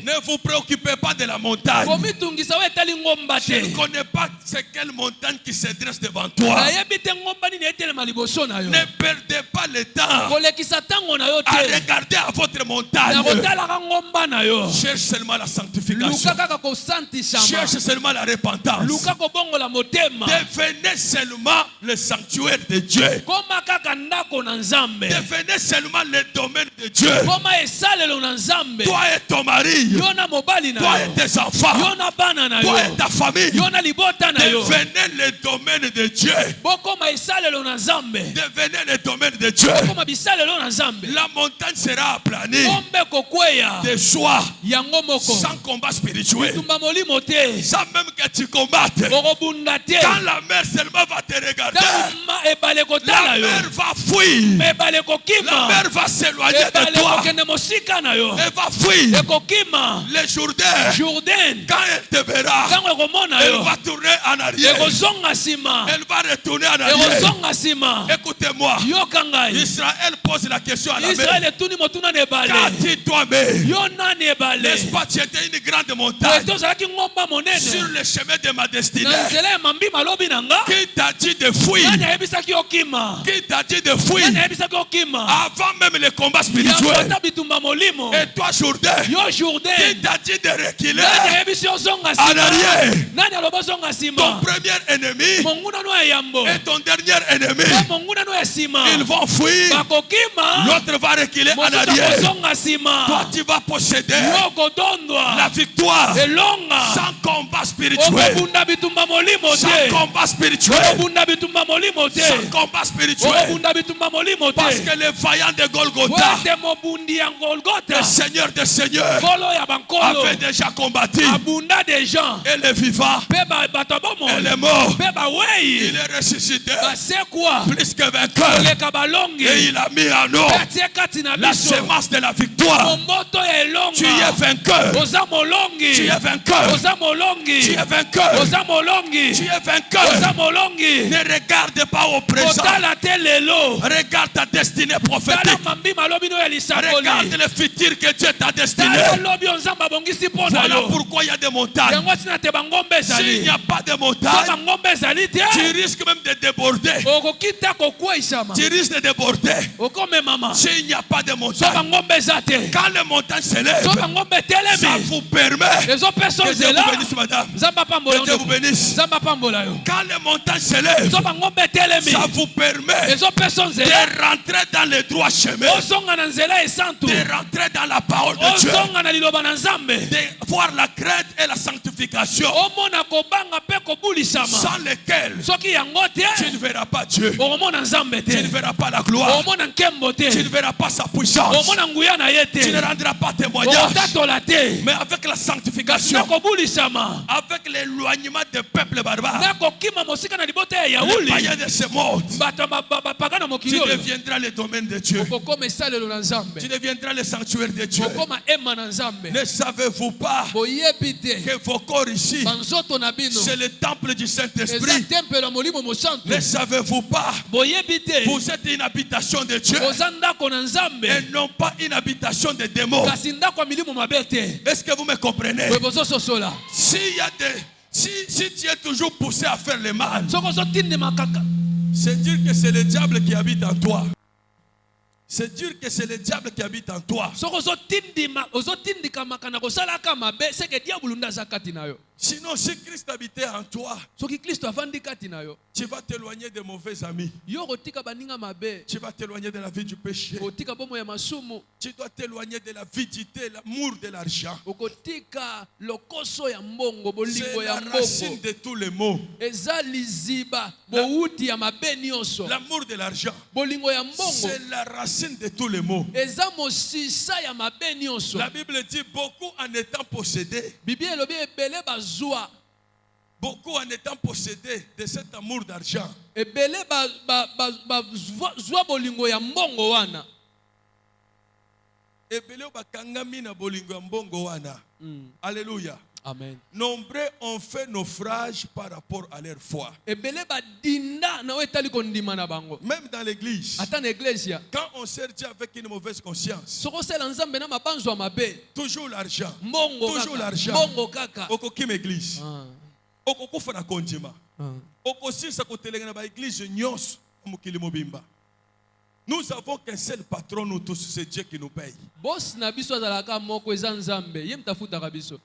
Ne vous préoccupez pas de la montagne. Je ne connais pas c'est quelle montagne qui se dresse devant toi. Ne perdez pas le temps à regarder à votre montagne. Cherche seulement la sanctification. Cherche seulement la repentance. Devenez seulement le sanctuaire de Dieu. Devenez seulement le domaine de Dieu. Toi et ton mari, toi et tes enfants, toi et ta famille, devenez le domaine de Dieu. Devenez le domaine de Dieu. La montagne sera aplanie de joie, sans combat spirituel, sans même que tu combattes. Quand la mer seulement va te regarder, la mer va fuir. La mer va s'éloigner de toi et va fuir ekokima le Jourdain. Jourdain Quand elle te verra, ntango ekomona elle yo va tourner en arrière. ekozonga nsima Elle va retourner en arrière. ekozonga nsima Écoutez-moi. yoka ngai Israël pose la question à la Israël mer. etuni motuna na ebale Qu'as-tu toi-même? yo nani ebale N'est-ce pas, tu étais une grande montagne tozalaki ngomba monene sur le chemin de ma destinée. na nzela ya mambima alobi na nga Qui t'a dit de fuir? nani ayebisaki okima Qui t'a dit de fuir? nani ayebisaki okima Avant même le combat yango spirituel. ata bitumba molimo Et toi, Jourdain, yo qui Jourdain t'a dit de reculer nani ayebisi ozonga en nsima arrière? nani alobi ozonga Ton nsima premier ennemi mongunano ya yambo et ton dernier ennemi, to mongunano ya nsima ils vont fuir. bakokima L'autre va reculer en mosusu arrière. akozonga Toi, nsima tu vas posséder yo kodondwa la victoire elonga sans combat spirituel. okobunda bitumba molimo Sans te combat spirituel. okobunda bitumba molimo te Sans combat spirituel. okobunda bitumba molimo Parce te que le vaillant de Golgotha, wete mobundi ya ngolgota le Seigneur des Seigneurs, nkolo ya bankolo avait déjà combattu. abunda des gens Et le vivant, mpe bato ya et bomoi le mort, mpe bawei il est ressuscité basekwa plus que vainqueur. koleka balongi Et il a mis en nous mpe atie kati na la biso semence de la victoire. momboto ya Tu es elonga vainqueur. oza molongi Tu es vainqueur. oza molongi Tu es vainqueur. oza molongi Tu es oza vainqueur. molongi Ne regarde pas au présent. kotala te lelo Regarde ta destinée tala prophétique. mambima alobi no ya lisakoli Regarde le futur que Dieu t'a destiné. tala lobi o nzambe abongisi mpo na Voilà yo pourquoi il y a des montagnes. yango ntina te bangombe S'il ezali n'y a pas de so montagne, bangombe ezali te tu risques même de déborder. okoki te kokweisama Tu risques de déborder. okomemama S'il n'y a pas de so montagne, bangombe eza te quand les montagnes s'élèvent, so bangombe ça etelemi vous permet. ezopesa Que Dieu nzela vous bénisse, madame. nzambe apambola Que Dieu vous bénisse. nzambe apambola yo Quand les montagnes s'élèvent, so bangombe etelemi ça vous permet ezopesa nzela de rentrer dans le droit chemin, ozonga na nzela esantu de rentrer dans la parole de Dieu, ozonga na liloba na nzambe de voir la crainte et la sanctification, omona kobanga mpe kobulisama sans lesquelles soki yango te tu ne verras pas Dieu, okomona nzambe tu ne te verras pas la gloire, okomona nkembo te tu ne verras pas sa puissance, okomona nguya na ye tu ne te rendras pas témoignage. okotatola te Mais avec la kasi sanctification, nakobulisama avec l'éloignement des peuples barbares, nakokima mosika na libota ya les yauli païens de ce monde, bato bapaga na tu mokili oyo deviendras le domaine de Dieu, okokoma esalelo na nzambe tu deviendras le sanctuaire de Dieu. okoma ema na nzambe Ne savez-vous pas boyebi te que vos corps ici, banzoto na bino c'est le temple du eza Saint-Esprit? tempelo ya molimo mosantu Ne savez-vous pas, boyebi te vous êtes une habitation de Dieu oza ndako na nzambe et non pas une habitation de démons. kasi ndako ya milimo mabe te Est-ce que vous me comprenez? boye bozososola S'il y a des, si tu es toujours poussé à faire le mal, soki ozotindima kaka c'est dire que c'est le diable qui habite en toi. C'est dire que c'est le diable qui habite en toi. soki ozotindikamaka na kosalaka mabe seke diabulu nde aza kati na yo Sinon, si Christ habitait en toi, soki kristo avandi kati na yo tu vas t'éloigner des mauvais amis. yo kotika baninga mabe Tu vas t'éloigner de la vie du péché. kotika bomo ya masumu Tu dois t'éloigner de l'avidité, l'amour de l'argent. okotika lokoso ya mbongo C'est bolingo la ya racine mbongo de tous les maux. eza liziba bowuti ya mabe nyonso L'amour de l'argent, bolingo ya mbongo c'est la racine de tous les maux. eza mosisa ya mabe nyonso La Bible dit beaucoup en étant possédés, bibi elobi ebele bazwa beaucoup en étant possédés de cet amour d'argent. ebele bazwa bolingo ya mbongo wana Ebele bakangami na bolingo ya mbongo wana. Alléluia. amen Nombreux ont fait naufrage par rapport à leur foi. ebele badinda na oyo etali kondima na bango Même dans l'église, ata na eglesia quand on sert Dieu avec une mauvaise conscience, soki osala nzambe na mabanzo ya mabe toujours l'argent, mbongo toujours kaka l'argent. mbongo kaka Okokima église, Ah, okokufa na kondima, ah. okosilisa kotelenga na ba église nyonso mokili mobimba. Nous avons qu'un seul patron, nous tous, c'est Dieu qui nous paye. bosi na biso azalaka moko eza nzambe ye mtafutaka biso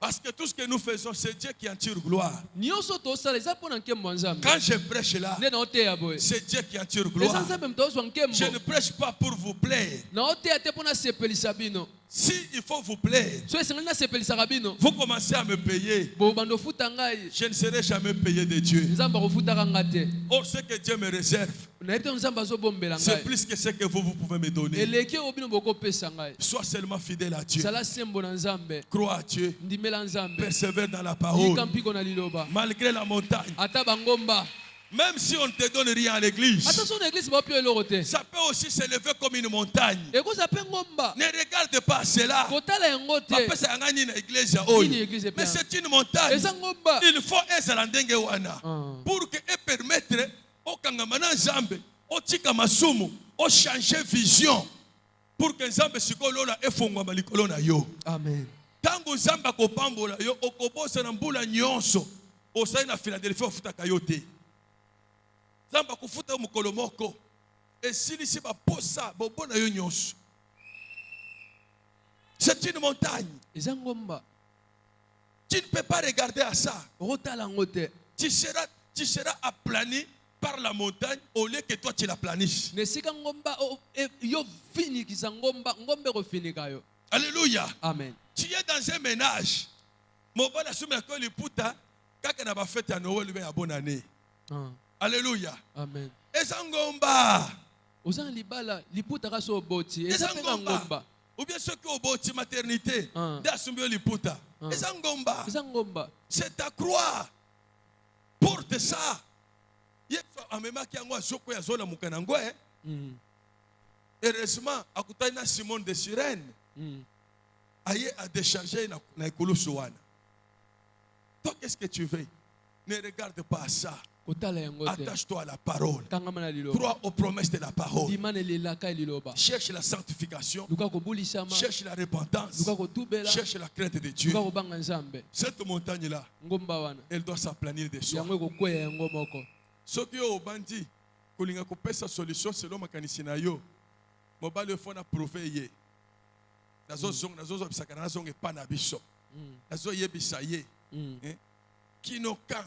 Parce que tout ce que nous faisons, c'est Dieu qui en tire gloire. nyonso tosala eza mpo na nkembo ya nzambe Quand je prêche là, nde na oteya boye c'est Dieu qui en tire eza gloire. nzambe mtozwa Je nkembo ne prêche pas pour vous plaire. na oteya te mpo nasepelisa bino Si il faut vous plaire, so esengeli nasepelisaka bino vous commencez à me payer. bobanda ofuta ngai Je ne serai jamais payé de Dieu. nzambe akofutaka nga te Or, ce que Dieu me réserve, nayebi te nzambe azobombela c'est ngai plus que ce que vous pouvez me donner. eleki oyo bino bokopesa ngai Sois seulement fidèle à Dieu. sala sembo na nzambe Crois à Dieu. ndimela nzambe Persévère dans la parole. yika mpiko na liloba Malgré la montagne, ata bangomba Même si on ne te donne rien à l'église, Attention, l'église va plus l'oroté. ça peut aussi s'élever comme une montagne. Et vous appelez ngomba. Ne regarde pas cela. Kotala yangote. Papa, ça a une église à Oyo. Ini église Mais bien. c'est une montagne. Eza ngomba. Il faut ezalandenge wana. Ah. Pour que et permettre au kangamana nzambe, au tika masumu, au changer vision. Pour que nzambe sikolola efongwa malikolo na yo. Amen. Tango nzambe akopambola yo, okobosa na mbula nyonso. Osali na Philadelphie ofutaka yo te. Nzambe akufuta yo mokolo moko. Esilisi baposa bobona yo nyonso. C'est une montagne. Eza ngomba. Tu ne peux pas regarder à ça. Kotala yangote. Tu seras aplani par la montagne au lieu que toi tu la planisses. Nesika ngomba yo fini kisa ngomba ngombe ko fini kayo. Alléluia. Amen. Tu es dans un ménage. Mobala sumela ko liputa kaka na ba fête ya Noël ya bonne année. Ah. Alléluia. Amen. Eza ngomba. Ozan libala liputa ka so boti. Eza Eza penga ngomba. ngomba. Ou bien ceux qui ont boti maternité. Ah. Da sumbio liputa. Ah. Eza ngomba. Eza ngomba. C'est ta croix. Porte ça. Yesu amemaki yango azoko ya zola mukana ngwe. Heureusement, akutani na Simone de Cyrène. Aye a déchargé na ekulusu wana. Toi, qu'est-ce que tu veux? Ne regarde pas à ça. Kotala yangote. Attache-toi à la parole. Kangama liloba. Crois aux promesses de la parole. Dimane lilaka liloba. Cherche la sanctification. Luka ko bulishama. Cherche la repentance. Luka ko tubela. Cherche la crainte de Dieu. Luka ko banga nzambe. Cette montagne-là, Ngomba wana. elle doit s'aplanir de soi. Yango ko kweya yango moko. Ce qui est au bandit, kolinga ko pesa solution selon makanisi na yo. Mobile phone a prouvé ye. Nazo bisaka nazo ngepa na biso. Nazo yebisa ye. Kino kan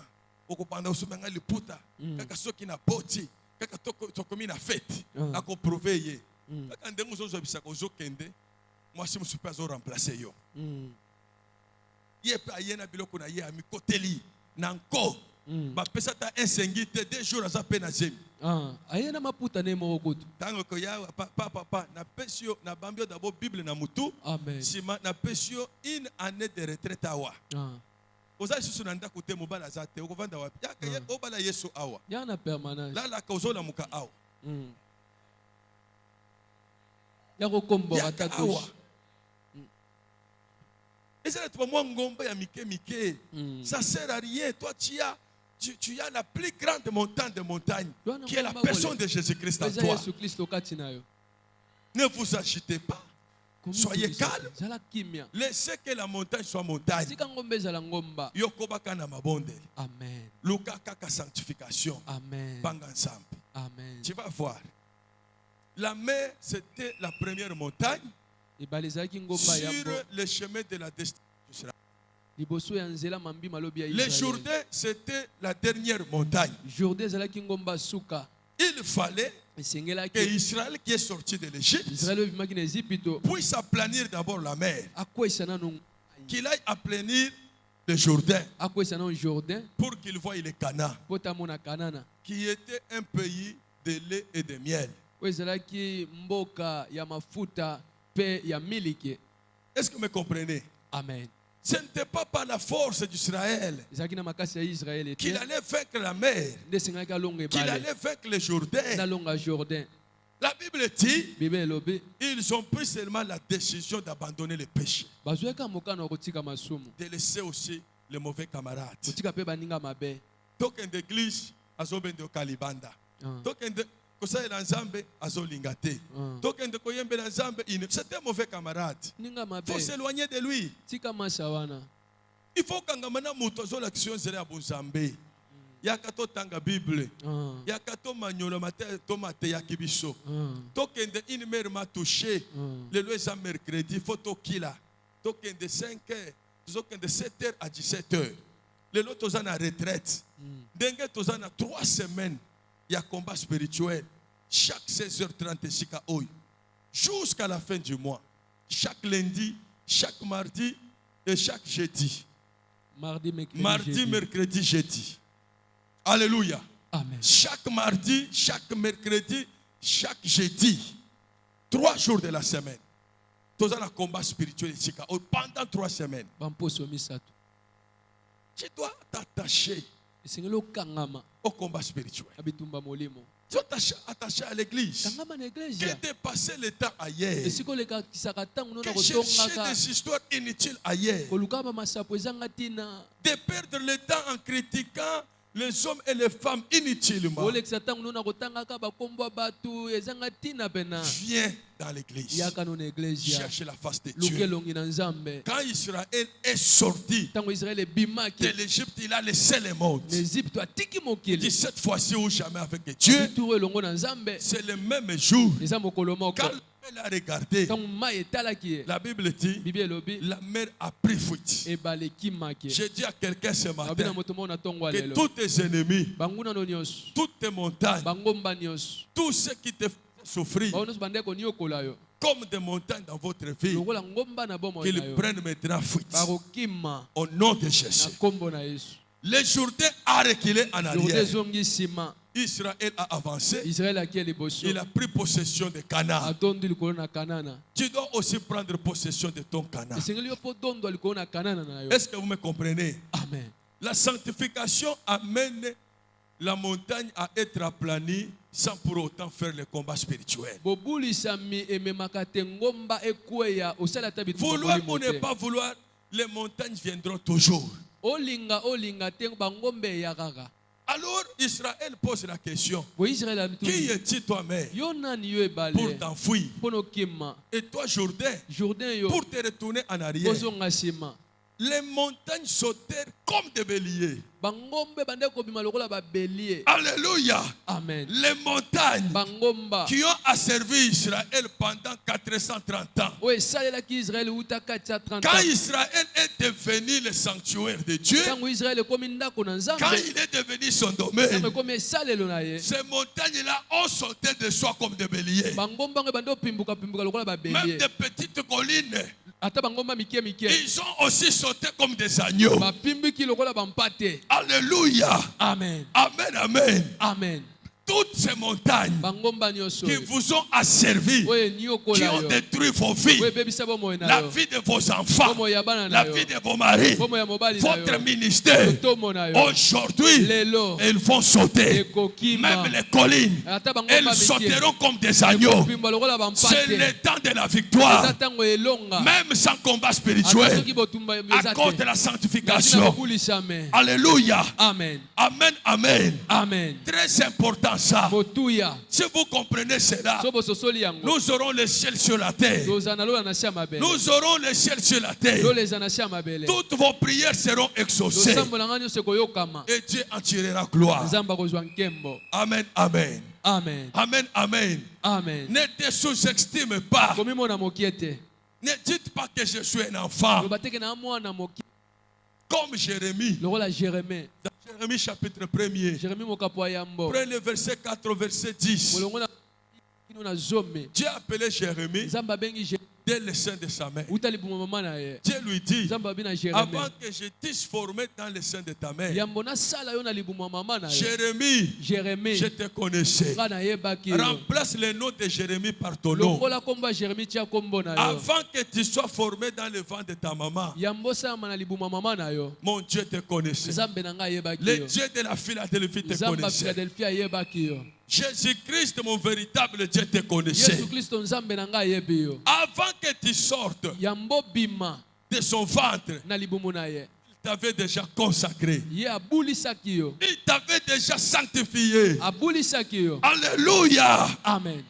okopanda usumanga liputa kaka soki na boti kaka tokomi na fête ako prouvé ye. Kaka ndengo zozo bisaka ozokende mwasi musupa zo remplacer yo. Ye pa ye na biloko na ye ami koteli na nko. Ba pesa ta insengite 2 jours aza pe na zemi. Ayena maputa ne moko kutu. Tango ko ya papa na pesio na bambio d'abord Bible na mutu. Amen. Sima na pesio une année de retraite awa. Oza susu na ndako te mobala za te okovanda wapi? Ya ka obala Yesu awa. Ya na permanence. La ka ozola muka awa. Ya ko kombo awa. Et ça n'est pas ngomba ya mike. Ça sert à rien. Toi tu as la plus grande montagne de montagnes qui est la personne de Jésus-Christ en toi. Ne vous agitez pas. Soyez calme. Laissez que la montagne soit montagne. Yokobaka na mabonde. Amen. Luka kaka sanctification. Amen. Banga ensemble. Amen. Tu vas voir. La mer, c'était la première montagne sur le chemin de la destinée. Le Jourdain, c'était la dernière montagne. Il fallait que Israël qui est sorti de l'Égypte puisse aplanir d'abord la mer. Qu'il aille aplanir le Jourdain pour qu'il voie le Canaan, qui était un pays de lait et de miel. Est-ce que vous me comprenez? Amen. Ce n'était pas par la force d'Israël qu'il allait vaincre la mer, qu'il allait vaincre le Jourdain. La Bible dit ils ont pris seulement la décision d'abandonner le péché, de laisser aussi les mauvais camarades. Token d'église, azobende kalibanda. Token de kosaela nzambe azolinga te. Token de koyembela nzambe c'est un mauvais camarade. Il faut s'éloigner de lui. Il faut kangamana muto azolaction zele ya bonzambe. Yakato tanga Bible. Yakato manyola mate tomate ya kibiso. Token de une mère m'a touché. Le loi est mercredi, faut tokila. Token de 5h, token de 7h à 17h. Le lot tozana na retraite. Dengue tozana 3 semaines. Il y a combat spirituel. Chaque 16h30 jusqu'à la fin du mois. Chaque lundi, chaque mardi et chaque jeudi. Mardi, mercredi, jeudi. Alléluia. Amen. Chaque mardi, chaque mercredi, chaque jeudi. 3 jours de la semaine. Tous un combat spirituel pendant 3 semaines. Tu dois t'attacher esengeli okangama au combat spirituel. na bitumba molimo. Tu es attaché à l'église. Kangama na Que eglise de passer le temps ailleurs. esika olekakisaka ntango no na Que chercher kotongaka des histoires inutiles ailleurs. koluka bamasapo ezanga ntina De perdre le temps en critiquant les hommes et les femmes inutilement. olekisa ntango no na kotangaka bakombo ya bato ezanga ntina pena. Viens dans l'église. yaka no na eglise Chercher la face de luka Dieu. elongi na nzambe. Quand Israël est sorti Ntango Israël de ebimaki l'Égypte, il a laissé le monde. na Egypte atiki Il dit mokili cette fois-ci ou jamais avec Dieu. turu elongo na nzambe C'est le même jour. eza mokolo moko. Quand elle a regardé, Ntango mai etalaki ye la Bible dit, bibi elobi la mer a pris fuite. ebale ekimaki. J'ai dit à quelqu'un ce abina matin moto moko na ntongo ya que lelo tous tes ennemis, banguna no nyonso toutes tes montagnes, bangomba nyonso tout ce qui te fait souffrir, bao nyonso bandeko niokola yo comme des montagnes dans votre vie, lokola ngomba na bomoi na qu'ils yo prennent maintenant fuite. bakokima Au nom de na Jésus. nkombo na Yesu. Le Jourdain a reculé en Jourdain arrière. ezongi nsima. Israël a avancé. Israel akie liboso Il a pris possession de Canaan. atondi likolo na kanana. Tu dois aussi prendre possession de ton Canaan. esengeli yo mpo dondwa likolo na kanana na yo. Est-ce que vous me comprenez? Amen. La sanctification amène la montagne à être aplanie sans pour autant faire le combat spirituel. bobulisami ememaka te ngomba ekweya osala ata bitumba Vouloir molimo ou ne te. pas vouloir, les montagnes viendront toujours. olinga te bangombe eyakaka. Alors Israël pose la question, bo Israel qui abituni es-tu toi-même yo nani yo ebale pour t'enfuir? mpo nokima. Et toi Jourdain, Jourdain yo pour te retourner en arrière. kozonga nsima. Les montagnes sautèrent comme des béliers. bangombe bande kobima lokola babelie. Alléluia. Amen. Les montagnes bangomba qui ont asservi Israël pendant 430 ans. oyo esalelaki Israel uta kati ya 30 Quand ans. Israël est devenu le sanctuaire de Dieu, ntango Israel ekomi ndako na quand nzambe il est devenu son domaine, ntango ekomi esalelo na ye ces montagnes-là ont sauté de soi comme des béliers. bangomba ngo ebande opimbuka lokola Même babelie. des petites collines, ata bangomba mike ils ont aussi sauté comme des agneaux. bapimbiki lokola bampate. Alléluia. Amen. Amen, amen. Amen. Toutes ces montagnes bangomba nyonso qui vous ont asservi, oyo qui niokola ont yo détruit vos vies, oyo ebebisa bomoi na la yo vie de vos enfants, bomoi ya bana na la yo vie de vos maris, bomoi ya mobali na votre yo ministère. tomo na yo Aujourd'hui, lelo ils vont sauter. ekokima Même les collines, ata bangomba elles mike sauteront comme des agneaux. pimba lokola C'est bampate. le temps de la eza victoire. ntango elonga Même sans combat ata spirituel, soki botumba à eza cause de te la na sanctification. bobulisame. Alléluia. Amen. Amen, amen. Amen. Très important ça. motuya Si vous comprenez cela, so bososoli yango nous aurons le ciel sur la terre. toza na lola na se ya mabele Nous aurons le ciel sur la terre. lola eza na se ya mabele Toutes vos prières seront exaucées. tosambolanga nyonso ekoyokama Et Dieu en tirera gloire. nzambe akozwa nkembo. Amen, amen. Amen. Amen, amen. Amen. Ne te sous-estime pas. komimona mokie te Ne dites pas que je suis un enfant. loba teke na mwana mokie Comme Jérémie. lokola Jérémie. Dans Jérémie chapitre 1er. Jérémie mokapo ya yambo Prenez le verset 4 au verset 10. molongo na kino na zome Dieu a appelé Jérémie nzambe abengi Jérémie dès le sein de sa mère. uta libuma mama na ye. Dieu lui dit, nzambe abi na Jérémie avant que je t'eusse formé dans le sein de ta mère, yambo nasala yo na libuma mama na yo. Jérémie, Jérémie je te connaissais. nga nayebaki yo Remplace le nom de Jérémie par ton nom. lokola kombo ya Jérémie tia kombo na yo. Avant que tu sois formé dans le ventre de ta maman, yambo salama na libuma mama na yo. mon Dieu te connaissait. nzambe na nga ayebaki Le yo. Dieu de la Philadelphie te nzambe ya connaissait. Philadelphie ayebaki yo. Jésus-Christ, mon véritable Dieu, te connaissait. yesu kristo nzambe na nga ayebi yo. Avant que tu sortes yambo bima de son ventre, na libumu na ye il t'avait déjà consacré. ye abulisaki yo. Il t'avait déjà sanctifié. abulisaki yo. Alléluia. Amen.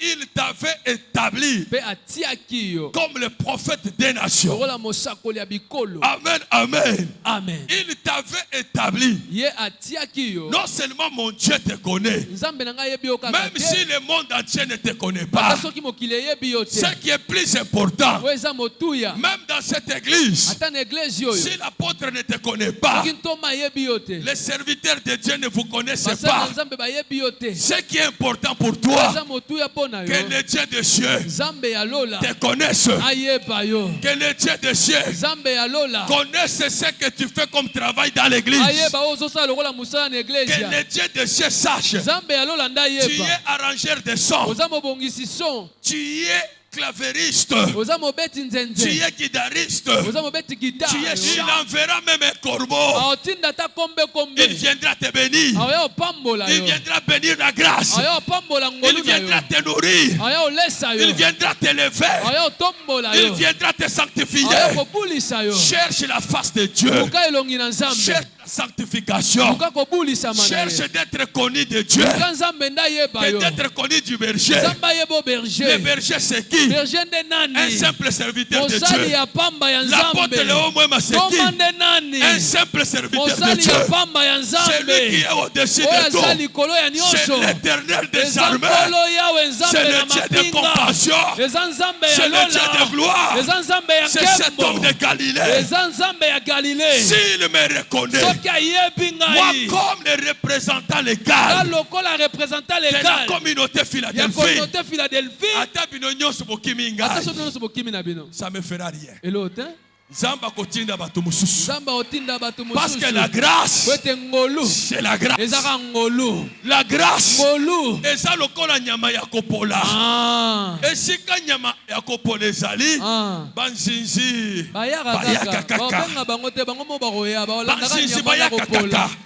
Et il t'avait établi mpe atiaki yo comme le prophète des nations. lokola mosakoli ya bikolo. Amen, amen. Amen. Il t'avait établi. ye atiaki yo. Non seulement mon Dieu te connaît, nzambe na nga ayebi yo kaka même te. si le monde entier ne te connaît ata pas. soki mokili eyebi yo te. Ce qui est plus important, oyo eza motuya. même dans cette église, ata na eglise oyo si l'apôtre ne te connaît pas, soki ntoma ayebi yo te. les serviteurs de Dieu ne vous connaissent basali na pas. nzambe bayebi yo te. Ce qui est important pour eza toi, motuya mpo na que yo. le Dieu des cieux nzambe ya lola te connaisse. ayeba yo. Que le Dieu des cieux nzambe ya lola connaisse ce que tu fais comme travail dans l'église. ayeba oyo ozosala lokola mosala na Que eglise. le Dieu des cieux sache. nzambe ya lola nde Tu es ayeba. arrangeur de son. oza mobongisi son. Tu es clavériste, oza mobeti tu nzenze, es guitariste, oza mobeti tu es, gitare, il enverra même un corbeau. aotinda ta kombe kombe, Il viendra te bénir. aoya opambola Il yo, viendra bénir la grâce. aoya opambola Il ngolu na viendra yo, te nourrir. aoya olesa yo, Il viendra t'élever. aoya otombola Il yo, viendra te sanctifier. aoya kobulisa yo, Cherche la face de Dieu. luka elongi na nzambe, Cherche la sanctification. luka kobulisama na Cherche ye, d'être connu de Dieu. luka nzambe nda yeba yo, Et d'être connu du berger. nzambe ayeba Le berger, berger c'est qui? berger nde Un nani, simple serviteur de mosali Dieu. ya pamba ya L'apôtre nzambe, Léo Mwema c'est qui? noma nde nani, Un simple serviteur de mosali Dieu. ya pamba ya C'est lui qui nzambe, est au-dessus oyo de aza tout. likolo ya C'est nyonso, l'éternel des eza armées. nkolo yawe C'est nzambe le na Dieu de mapinga, compassion. eza nzambe C'est ya le Dieu de lola, gloire. eza nzambe ya C'est cet homme nkembo, de Galilée. eza nzambe ya galile, S'il me reconnaît, soki ayebi moi ngai comme le représentant nga légal lokola représentant de la légal communauté ya Philadelphie, communauté Philadelphie, ata bino nyonso bokimi ata ngai, soki nyonso bokimi na bino ça me fera rien. elo te Nzambe akotinda bato mosusu. nzambe otinda bato Parce que la mosusu grâce, po ete ngolu c'est la grâce. ezaka ngolu, La grâce, ngolu eza lokola nyama ya kopola. ah, Esika nyama ya kopola ezali, ah. banzinzi bayaka bayaka kaka kaka. babenga bango te, bango mo bakoya baolandaka Banzinzi nyama ya bayaka kopola, kaka.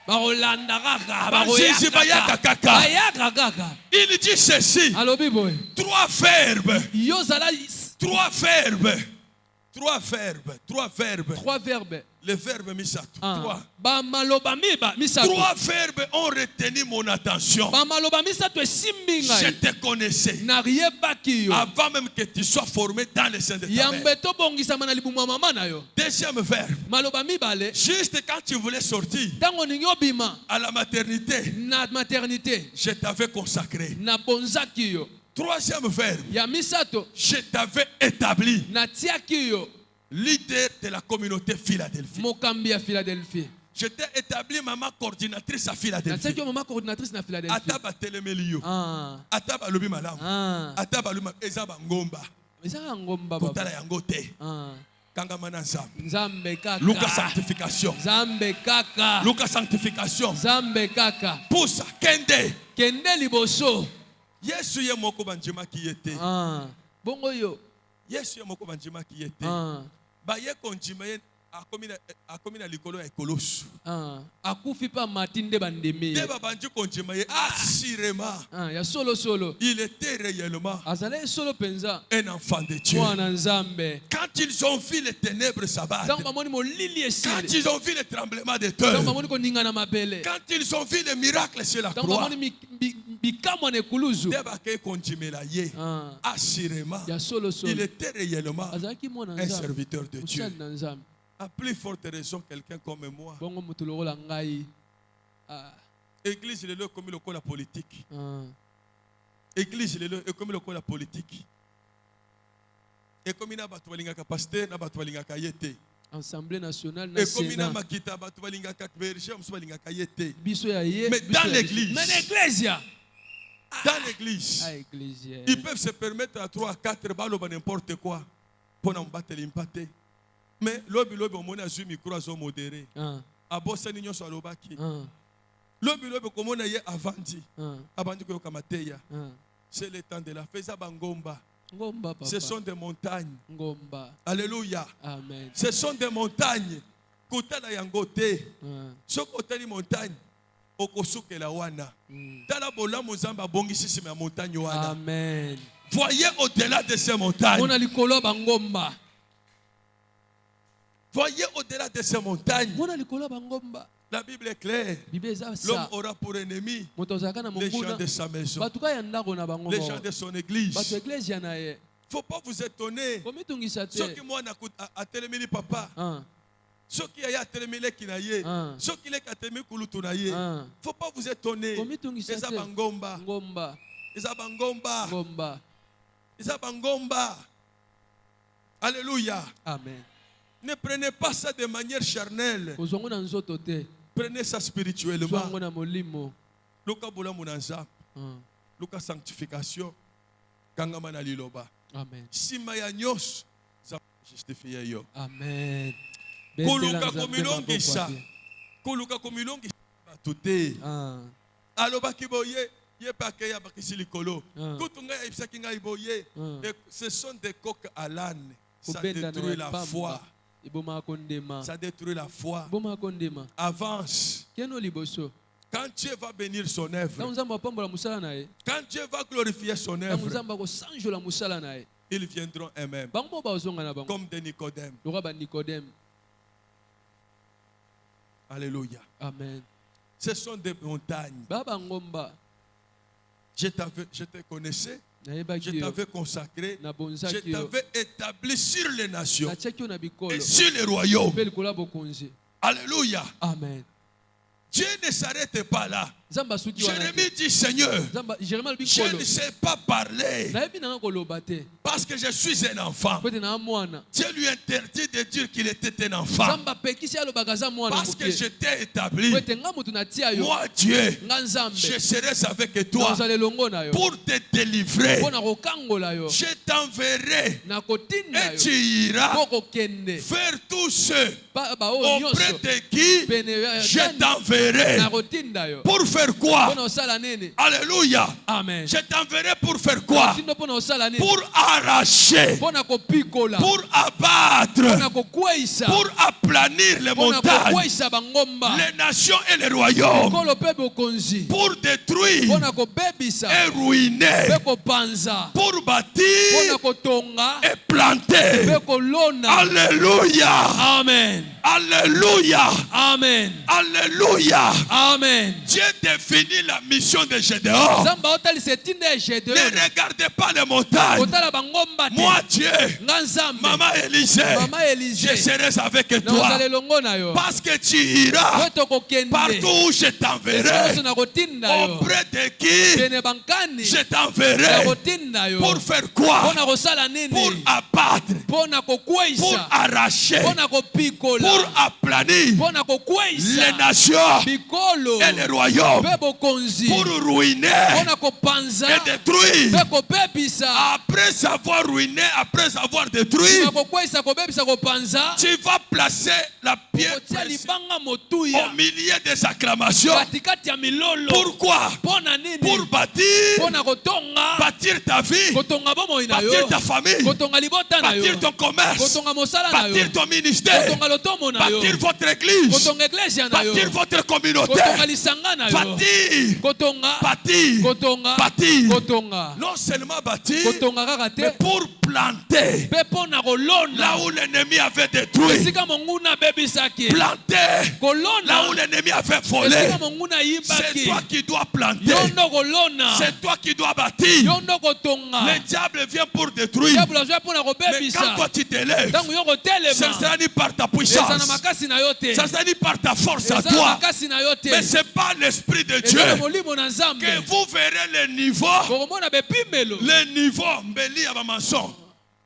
baolanda kaka Banzinzi bayaka kaka. bayaka kaka. Il dit ceci, alobi boye trois verbes, yo zala trois verbes, trois verbes, trois verbes. trois verbes, Les verbes misato, ah. trois. bamaloba misato, Trois verbes ont retenu mon attention. bamaloba misato esimbi Je ngai te connaissais nayebaki yo avant même que tu sois formé dans le sein de ta mère. yambe tobongisama na libumu ya mama na yo. Deuxième verbe, Maloba mibale juste quand tu voulais sortir ntango oningi obima à la maternité, na maternité je t'avais consacré. nabonzaki yo. Troisième verbe, Ya misato je t'avais établi natiaki yo leader de la communauté Philadelphie. mokambi ya Philadelphie, Je t'ai établi maman coordinatrice à Philadelphie. natiaki yo mama coordinatrice na Philadelphie. Ataba telemeli yo. Ah, Ataba lobi malamu. ah. Ataba lobi eza ngomba. ezaka ngomba baba. Totala yango te. Ah. Kangama na nzambe. Nzambe kaka. Luka sanctification. Nzambe kaka. Luka sanctification. Nzambe kaka. Poussa kende. Kende liboso. Yesu ye moko banjima ki yete. Ah. Bongo yo. Yesu ye moko banjima ki yete. Ah. Ba ye konjima ye akomi na likolo ya ekolosu. Ah. Akufi pa matinde bandemi. Deba banji konjima ye assurément. Ah, ya solo solo. Il était réellement Azale solo penza. un enfant de Dieu. Mwana Nzambe. Quand ils ont vu les ténèbres s'abattre, Tango bamoni molili quand esili. ils ont vu les tremblements de Tango terre, bamoni koninga na mabele. quand ils ont vu les miracles sur la Tango croix, bamoni bikamwa na ekuluzu. Deba ke konjimela ye Ah. assurément, Ya solo solo. il était réellement Azalaki mwana un Nzambe. serviteur de Dieu. Mosali na Nzambe. À plus forte raison, quelqu'un comme moi. Bongo mutu lokola ngai. Ah. Église lelo comme le la politique. Ah. Église lelo comme le la politique. Et comme ina batu balingaka pasteur na batu balingaka yete. Assemblée nationale na Et comme ina Sénat. makita batu balingaka berger musu balingaka yete. Biso ya ye. Mais biso dans ya l'église. biso. Mais l'église. Dans l'église, Ah, église. ils peuvent se permettre à 3 à 4 balles n'importe quoi pour en battre l'impaté. Mais lobi on mona zu micro azo modéré. Ah. Abosa ninyo so alobaki. Ah. Lobi komona ye avandi. Ah. Abandi ko kamateya. Ah. C'est le temps de la feza bangomba. Ngomba papa. Ce sont des montagnes. Ngomba. Alléluia. Amen. Ce sont des montagnes. Kotala yango te. Ah. Soko otali montagne. Okosukela wana. Mm. Tala bolamu nzamba bongisi sima ya montagne wana. Amen. Voyez au-delà de ces montagnes. Mona likolo bangomba. Voyez au-delà de ces montagnes. Mona likolo bangomba. La Bible est claire. Bible eza L'homme sa. aura pour ennemi Moto azalaka na les gens monguna. de sa maison, Batuka ya ndako na bango. les gens de son église. Bato église na ye. Faut pas vous étonner. Komitungisa te. Ceux qui moi a télémini papa, Ah. ceux qui a télémini kinaye, Ah. ceux qui les télémini kulutunaye. Ah. Faut pas vous étonner. Komitungisa Eza te. bangomba, Ngomba. eza bangomba, Ngomba. eza bangomba. Alléluia. Amen. Ne prenez pas ça de manière charnelle. Kozongo na nzoto te. Prenez ça spirituellement. Zongo na molimo. Luka bola munanza, Ah. luka sanctification, kangama na liloba. Amen. Sima ya nyos, za justifier yo. Amen. Koluka komilongisa, koluka komilongisa batute. Ah. Aloba kiboye, Yé pas qu'il y a bakisi likolo. Ah. Kutunga ibsaki nga iboye. Ah. Et ce sont des coques à l'âne. Ça Kobenda na détruit la pamba. foi. Iboma kondema. Ça détruit la foi. Iboma kondema. Avance. Keno liboso. Quand Dieu va bénir son œuvre, Tangu nzambe apambola musala na ye. quand Dieu va glorifier son Tangu œuvre, nzambe akosanjola musala na ye. ils viendront eux-mêmes. Bango mo bazonga na bango. Comme des Nicodèmes. Loka ba Nicodème. Alléluia. Amen. Ce sont des montagnes. Baba ngomba. Je te connaissais. Je Nayebaki yo. t'avais consacré. Na Je bonzaki yo. t'avais établi sur les nations Natiaki yo na bikolo. et sur les royaumes. Mpe likolo ya bokonzi. Alléluia. Amen. Dieu ne s'arrête pas là. Nzambe asuki wana te. Jérémie dit, Seigneur, Jérémie alobi je kolo. ne sais pas parler Nayebi nanga koloba te. parce que je suis un enfant. Po ete na mwana. Dieu lui interdit de dire qu'il était un enfant. Nzambe apekisi alobaka aza mwana Parce que moke. je t'ai établi. Po ete nga motu natia yo. Moi, Dieu, Nga Nzambe. je serai avec toi Nazala elongo na yo. pour te délivrer. Mpo na kokangola yo. Je t'enverrai Na kotinda et yo. tu iras Po kokende. vers tous ceux Baoyo auprès nyonso. de qui Pene ya je Dani. t'enverrai. Na kotinda yo. Pour faire quoi? Mpo na osala nini? Alléluia. Amen. Je t'enverrai pour faire quoi? Kotindo mpo na osala nini? Pour arracher, Mpo na kopikola. pour Mpo abattre, na kokweisa. pour aplanir les Mpo na montagnes, kokweisa bangomba. les nations et les royaumes, Kolo mpe bokonzi. pour détruire Mpo na kobebisa. et ruiner, Mpe kopanza. pour Mpo bâtir na kotonga. et planter. Mpe kolona. Alléluia. Amen. Alléluia. Amen. Alléluia. Amen. Dieu définit la mission de Gédéon. Nzamba otalisa etinda ya Gédéon. Ne regardez pas les montagnes. Kotala bangomba te. Moi, Dieu, Nga Nzambe. Maman Élisée, Mama je Élisée. serai avec Na toi. ozala elongo na yo. Parce que tu iras Po tokokende. partout où je Esika t'enverrai. nyonso na kotinda yo. Auprès de qui Pene bankani. je Na t'enverrai. kotinda yo. Pour faire quoi? Mpo na kosala nini? Pour abattre, Mpo na pour kokweisa. arracher, Mpo na kopikola. pour aplanir Mpo na kokweisa. les nations Bikolo. et les royaumes, Mpe bokonzi. pour Mpo ruiner na kopanza. et détruire. Mpe kopebisa. Après avoir ruiné, après avoir détruit, Na kokweisa kobebisa kopanza. tu vas placer la pierre Kotia précieuse libanga motuya. au milieu des acclamations. Katikati ya milolo. Pourquoi? Mpo na nini? Pour bâtir, Mpo na kotonga. bâtir ta vie, Kotonga bomoi na bâtir yo. ta famille, Kotonga libota na yo. bâtir ton commerce, Kotonga mosala na yo. bâtir ton ministère, Kotonga lotomo na yo. bâtir votre église, Kotonga eklesia na yo. bâtir votre communauté, Kotonga lisanga na yo. bâtir, Kotonga. bâtir, Kotonga. bâtir. Kotonga. Non seulement bâtir, Kotonga kaka te. mais pour planter Mpe mpo na kolonda. là où l'ennemi avait détruit, Esika monguna abebisaki. planter là où Kolonda. l'ennemi avait volé. Esika monguna C'est ayimbaki. toi qui dois planter, Yo ndo kolona. c'est toi qui dois bâtir. Yo ndo kotonga. Le diable vient pour détruire, Diablo azwa mpo na mais quand kobebisa. toi tu t'élèves, Ntango yo ce ne kotelema. sera ni par ta Eza na puissance, makasi na yo te. ça ne sera ni par ta force à Eza na toi, makasi na yo te. mais c'est par l'Esprit de Dieu Eza na molimo na Nzambe. que vous verrez le niveau, Bokomona bepimelo. mbeli ya bamaçon.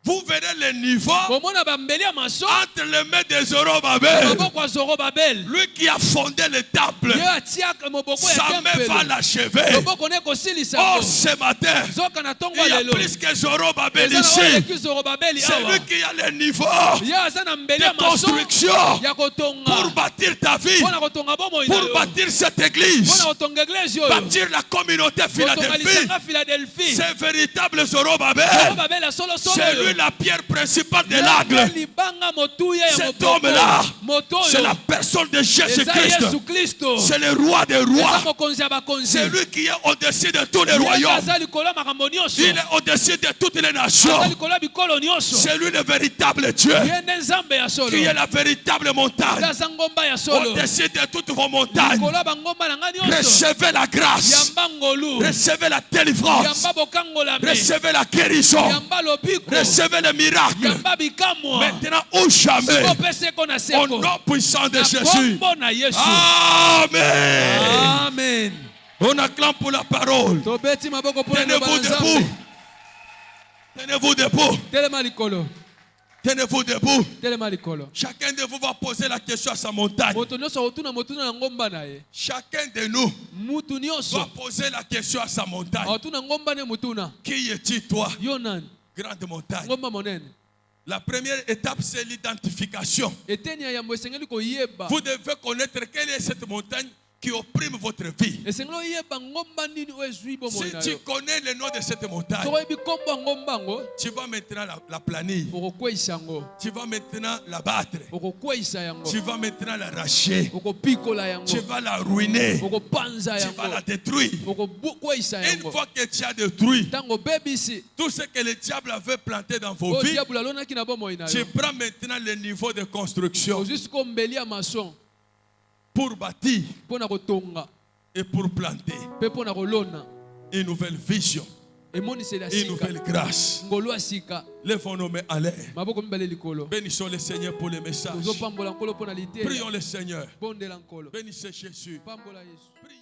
Vous verrez le niveau Bomona bambeli ya maso. entre les mains de Zorobabel, Maboko ya Zorobabel. lui qui a fondé le temple. Ye atiaka moboko ya Sa main va tempelo. l'achever. Loboko ne kosilisa Oh, yango. ce matin, Zoka na tongo il y a lelo. plus que Zorobabel Eza na oyo ici. eleki Zorobabeli C'est awa. lui qui a le niveau Ye aza na mbeli ya de maso. construction Ya kotonga. pour bâtir ta vie, Mpo na kotonga bomoi na pour yo. bâtir cette Mpo na église, kotonga eglise oyo. bâtir la communauté Kotonga Philadelphie. lisanga Philadelphie. C'est véritable Zorobabel. Zorobabel ya solo solo C'est oyo. lui la pierre principale de l'angle. Libanga motuya ya Cet moboko. homme-là, Moto c'est oyo. la personne de Eza Jésus-Christ. Yesu Kristo. C'est le roi des Eza rois. mokonzi ya bakonzi. C'est lui qui est au-dessus de tous les Ye royaumes. aza likolo ya makambo nyonso. Il est au-dessus de toutes les Aza nations. likolo ya bikolo nyonso. C'est lui le véritable Dieu, Ye nde Nzambe ya solo. qui est la véritable montagne. Aza ngomba ya solo. Au-dessus de toutes vos montagnes. Likolo ya bangomba na nga nyonso. Recevez la grâce. Yamba ngolu. Recevez la délivrance. Yamba bokangolame. Recevez la guérison. Yamba lobiko. Recevez le miracle. Yamba bikamwa. Maintenant ou jamais. Sikopeseko na Au seko. nom puissant de Na Jésus. kombo na Yesu. Amen. Amen. On acclame pour la parole. Tobeti maboko po na Tenez-vous debout. Nzambe. Tenez-vous debout. Telema likolo. Tenez-vous debout. Telema likolo. Chacun de vous va poser la question à sa montagne. Moto nyonso otuna motuna na ngomba na ye. Chacun de nous Mutu va nyonso poser la question à sa montagne. otuna ngomba ne mutuna. Qui es-tu, toi, Yo nani? grande montagne? Ngomba monene. La première étape, c'est l'identification. Eteni ya yambo esengeli koyeba. Vous devez connaître quelle est cette montagne qui opprime votre vie. esengeli oyeba ngomba nini oyo ezwi bomoi Si na tu yo. connais le nom de cette montagne, tokoyebi nkombo ya ngomba yango tu vas maintenant la planir. okokweyisa yango, Tu vas maintenant la battre. okokweyisa yango, Tu vas maintenant l'arracher. okopikola yango, Tu vas la ruiner. okopanza Tu vas la yango, détruire. okokweyisa Une yango. fois que tu as détruit Ntango obebisi tout ce que le diable avait planté dans vos oyo vies, diabolo alonaki na bomoi na tu yo, prends maintenant le niveau de construction ozwi siko mbeli ya mason pour bâtir mpo na kotonga et pour planter mpe mpo na kolona une nouvelle vision, emoniseli ya une sika, nouvelle grâce. ngolu ya sika, Lèvons nos mains à l'air. maboko mibale likolo. Bénissons le Seigneur pour le message. tozopambola nkolo mpo na litela, Prions le Seigneur. bondela nkolo, Bénissez Jésus. pambola Yesu. Priez.